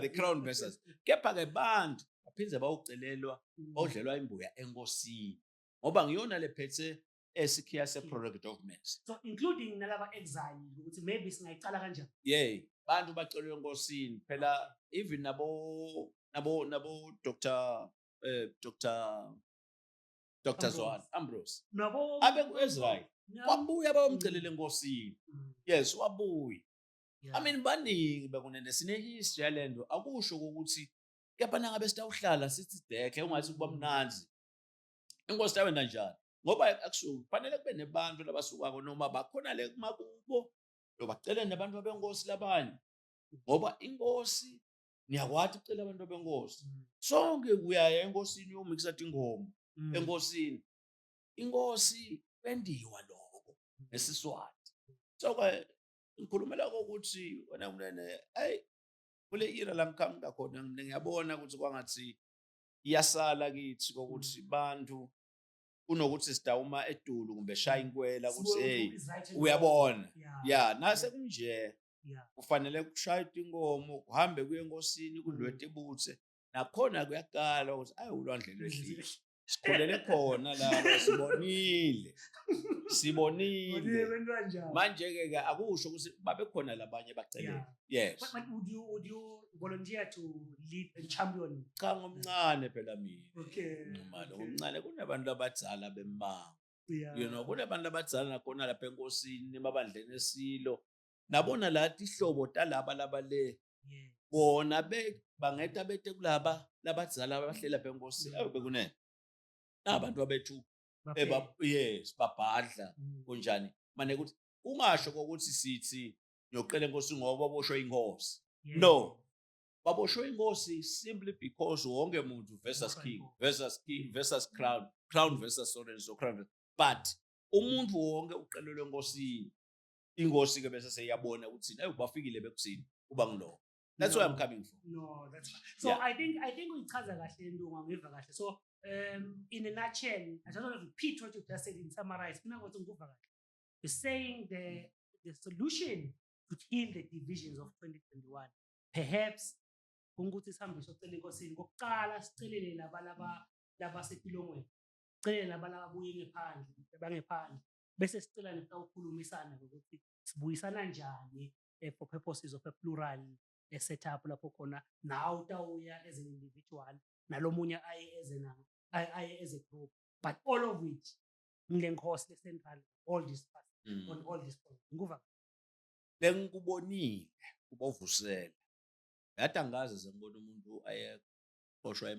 [SPEAKER 1] the crown versus kepha ke bantu baphindze bawucelelwa bawudlelwa imbuya enkosini ngoba ngiyona lephethe esikhiya se-product of mass.
[SPEAKER 2] So including nalaba exile ukuthi maybe singayicala kanjani.
[SPEAKER 1] Yeah, bantu bacelwe enkosini phela even nabo Dr. Zwane Ambrose
[SPEAKER 2] Nabo
[SPEAKER 1] abengu-Israel wabuya bayomcelela enkosini. Yes, wabuya. I mean baningi bekunene sine-history yalento akusho ukuthi kepha nangabe sitawuhlala sithi dekhe ungathi kuba mnanzi. Inkosi tawenza njani? Ngoba akusho kufanele kube nebantu labasukako noma bakhona le kumakubo lobacela nabantu abenkosi labanye. Ngoba inkosi niyakwazi ucela abantu abenkosi. Sonke uyaya enkosini uyomikisa ingoma enkosini. Inkosi bendiwa lokho ngesiswati. So ngikhulumela ukuthi wena mnene kule era la ngikhamka khona ngiyabona ukuthi kwangathi iyasala kithi ukuthi bantu kunokuthi sidawuma edulu kumbe shaya inkwela ukuthi hey uyabona nase kunje kufanele kushaya inkomo kuhambe kuye enkosini kudlwete ibuthe nakhona kuyaqala ukuthi ulwandle lwedlile sikhulele khona la sibonile manje ke akusho ukuthi babe khona labanye bacele. Yes,
[SPEAKER 2] but would you volunteer to lead and champion?
[SPEAKER 1] Cha ngomncane phela mina.
[SPEAKER 2] Okay,
[SPEAKER 1] ngomncane kunabantu abadala bemmango. You know kunabantu abadala nakhona lapha enkosini emabandleni esilo nabona lathi ihlobo talaba le bona bangeta bete kulaba labadzala abahlela lapha enkosini bekunene nabantu abethu yes babhadla kunjani manje ukuthi ungasho ukuthi sithi ngiyoqela inkosi ngoba baboshwe inkosi. No, baboshwe inkosi simply because wonke umuntu versus king versus crown versus sovereign so crown, but umuntu wonke uqelelwe enkosini. Inkosi ke bese seyabona ukuthi bafikile bekusini kuba ngilo. That's where I'm coming from.
[SPEAKER 2] No, that's fine. So I think uyichaza kahle Ndunga ngiva kahle. So in a nutshell, I just want to repeat what you just said in summarize. You're saying the solution to heal the divisions of 2021 perhaps ukuthi sihambe socela inkosini kokuqala sicelele laba sepilongweni sicelele laba buye ngephandle bangephandle bese sicela nesawukhulumisana ukuthi sibuyisana njani for purposes of a plural setup lapho khona nawe utawuya as an individual nalomunye aye as a group, but all of which ngenkosi le-central all discuss on all these points. Nguva
[SPEAKER 1] bengikubonile ubovusela yathi angaze sengibona umuntu ayekhoshwa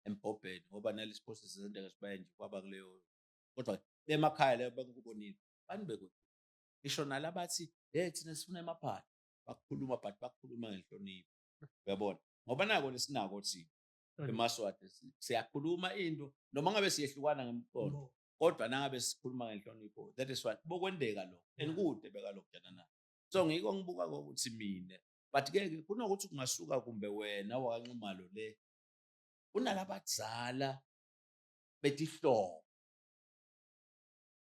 [SPEAKER 1] empobheni ngoba nalesi post sisendeka sibaye nje kwaba kuleyo kodwa bemakhaya leyo bengikubonile bani bekuthi ngisho nalabathi thina sifuna emaphata bakhuluma but bakhuluma ngenhlonipho. Uyabona ngoba nako lesinako thina eMaswati siyakhuluma into noma ngabe siyehlukana ngemqondo kodwa nangabe sikhuluma ngenhlonipho. That is what bokwendeka lo enikude beka lokho jana na. So ngiko ngibuka ukuthi mina but ke kunokuthi kungasuka kumbe wena wakanxumalo le kunalabadzala betihlobo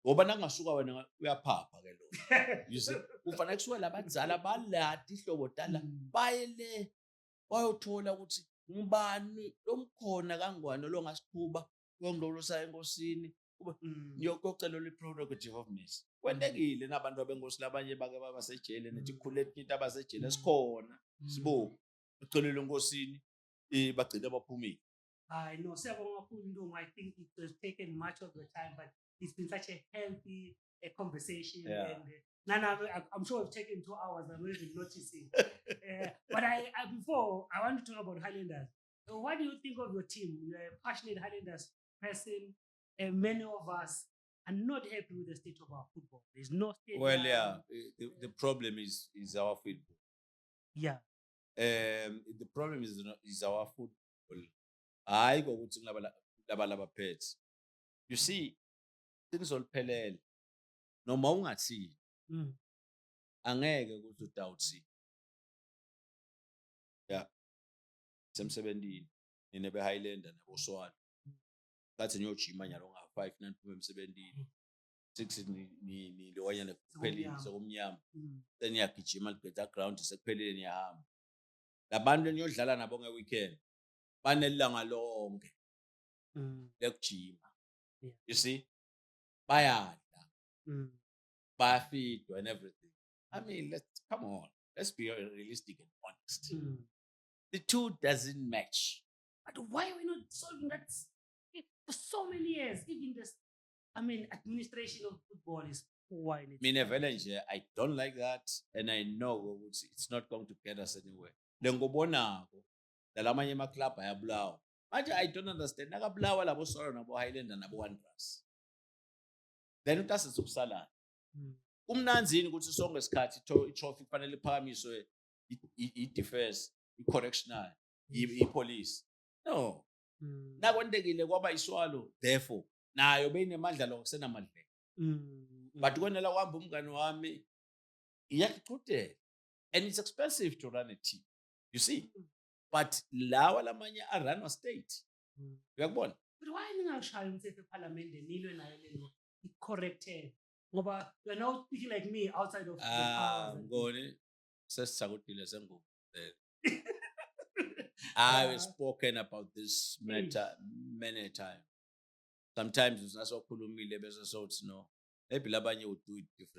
[SPEAKER 1] ngoba nakungasuka wena uyaphapha ke lo. You see kufanele kusuke labadzala balati ihlobo dala baye le bayothola ukuthi ngubani lomkhona kangwane lo ngasiqhuba ngongilolosa enkosini kuba ngiyocela le prerogative of mercy. Kwendekile nabantu abenkosi labanye bake babasejele nethi khuleti kithi abasejele esikhona sibo ucelele enkosini bagcina baphumile.
[SPEAKER 2] I know siyabonga kakhulu Ndunga. I think it has taken much of your time, but it's been such a healthy conversation. And Nana, I'm sure we've taken 2 hours. I'm not even noticing. But before I want to talk about Highlanders. What do you think of your team? You're a passionate Highlanders person, and many of us are not happy with the state of our football. There's no stadium.
[SPEAKER 1] Well, the problem is our football.
[SPEAKER 2] Yeah.
[SPEAKER 1] The problem is our football. I go with laba pets. You see, things all pelele. No maungathi. Angeke ukuthi udawuthi. Yeah. Semsebenzini nebe Highlander nebo Swati. Kathi ngiyojima nyalo nga 5 naniphume emsebenzini. 6 ni lewanyana kuphelile sokumnyama. Then yagijima libetha ground sekuphelile niyahamba. Labantu eniyodlala nabo ngeweekend banelanga lonke lekujima. You see bayadla,
[SPEAKER 2] Mm.
[SPEAKER 1] bayafeedwa and everything. I mean, come on, let's be realistic and honest.
[SPEAKER 2] Mm.
[SPEAKER 1] The two doesn't match.
[SPEAKER 2] But why are we not solving that for so many years? Even this, I mean, administration of football is poor in its
[SPEAKER 1] Mina
[SPEAKER 2] strategy.
[SPEAKER 1] vele nje, I don't like that, and I know it's not going to get us anywhere. Lengobonako, dalamanye ama club ayabulawa. Manje I don't understand. Nakabulawa labo Soro nabo Highlander nabo Wanderers. Then utase sokusalana.
[SPEAKER 2] Mm.
[SPEAKER 1] Kumnanzini ukuthi sonke isikhathi i-trophy kufanele iphakamiswe i-defense, i-correctional, i-police. No.
[SPEAKER 2] Mm.
[SPEAKER 1] Nakwendekile kwaba iswalo, therefore nayo beyinemandla lo kusenamadla.
[SPEAKER 2] Mm.
[SPEAKER 1] But kwenela kwamba umngane wami iyakuqhudela, and it's expensive to run a team, you see. But lawa lamanye run state,
[SPEAKER 2] Mm.
[SPEAKER 1] uyakubona.
[SPEAKER 2] But why ningashaya umthetho ephalamende nilwe nayo lento i-corrected? Ngoba you're now speaking like me outside of the powers.
[SPEAKER 1] Ngone sesisakudile sengubo. I've spoken about this matter many times. Sometimes usasokhulumile bese sothi no, maybe labanye would do it different.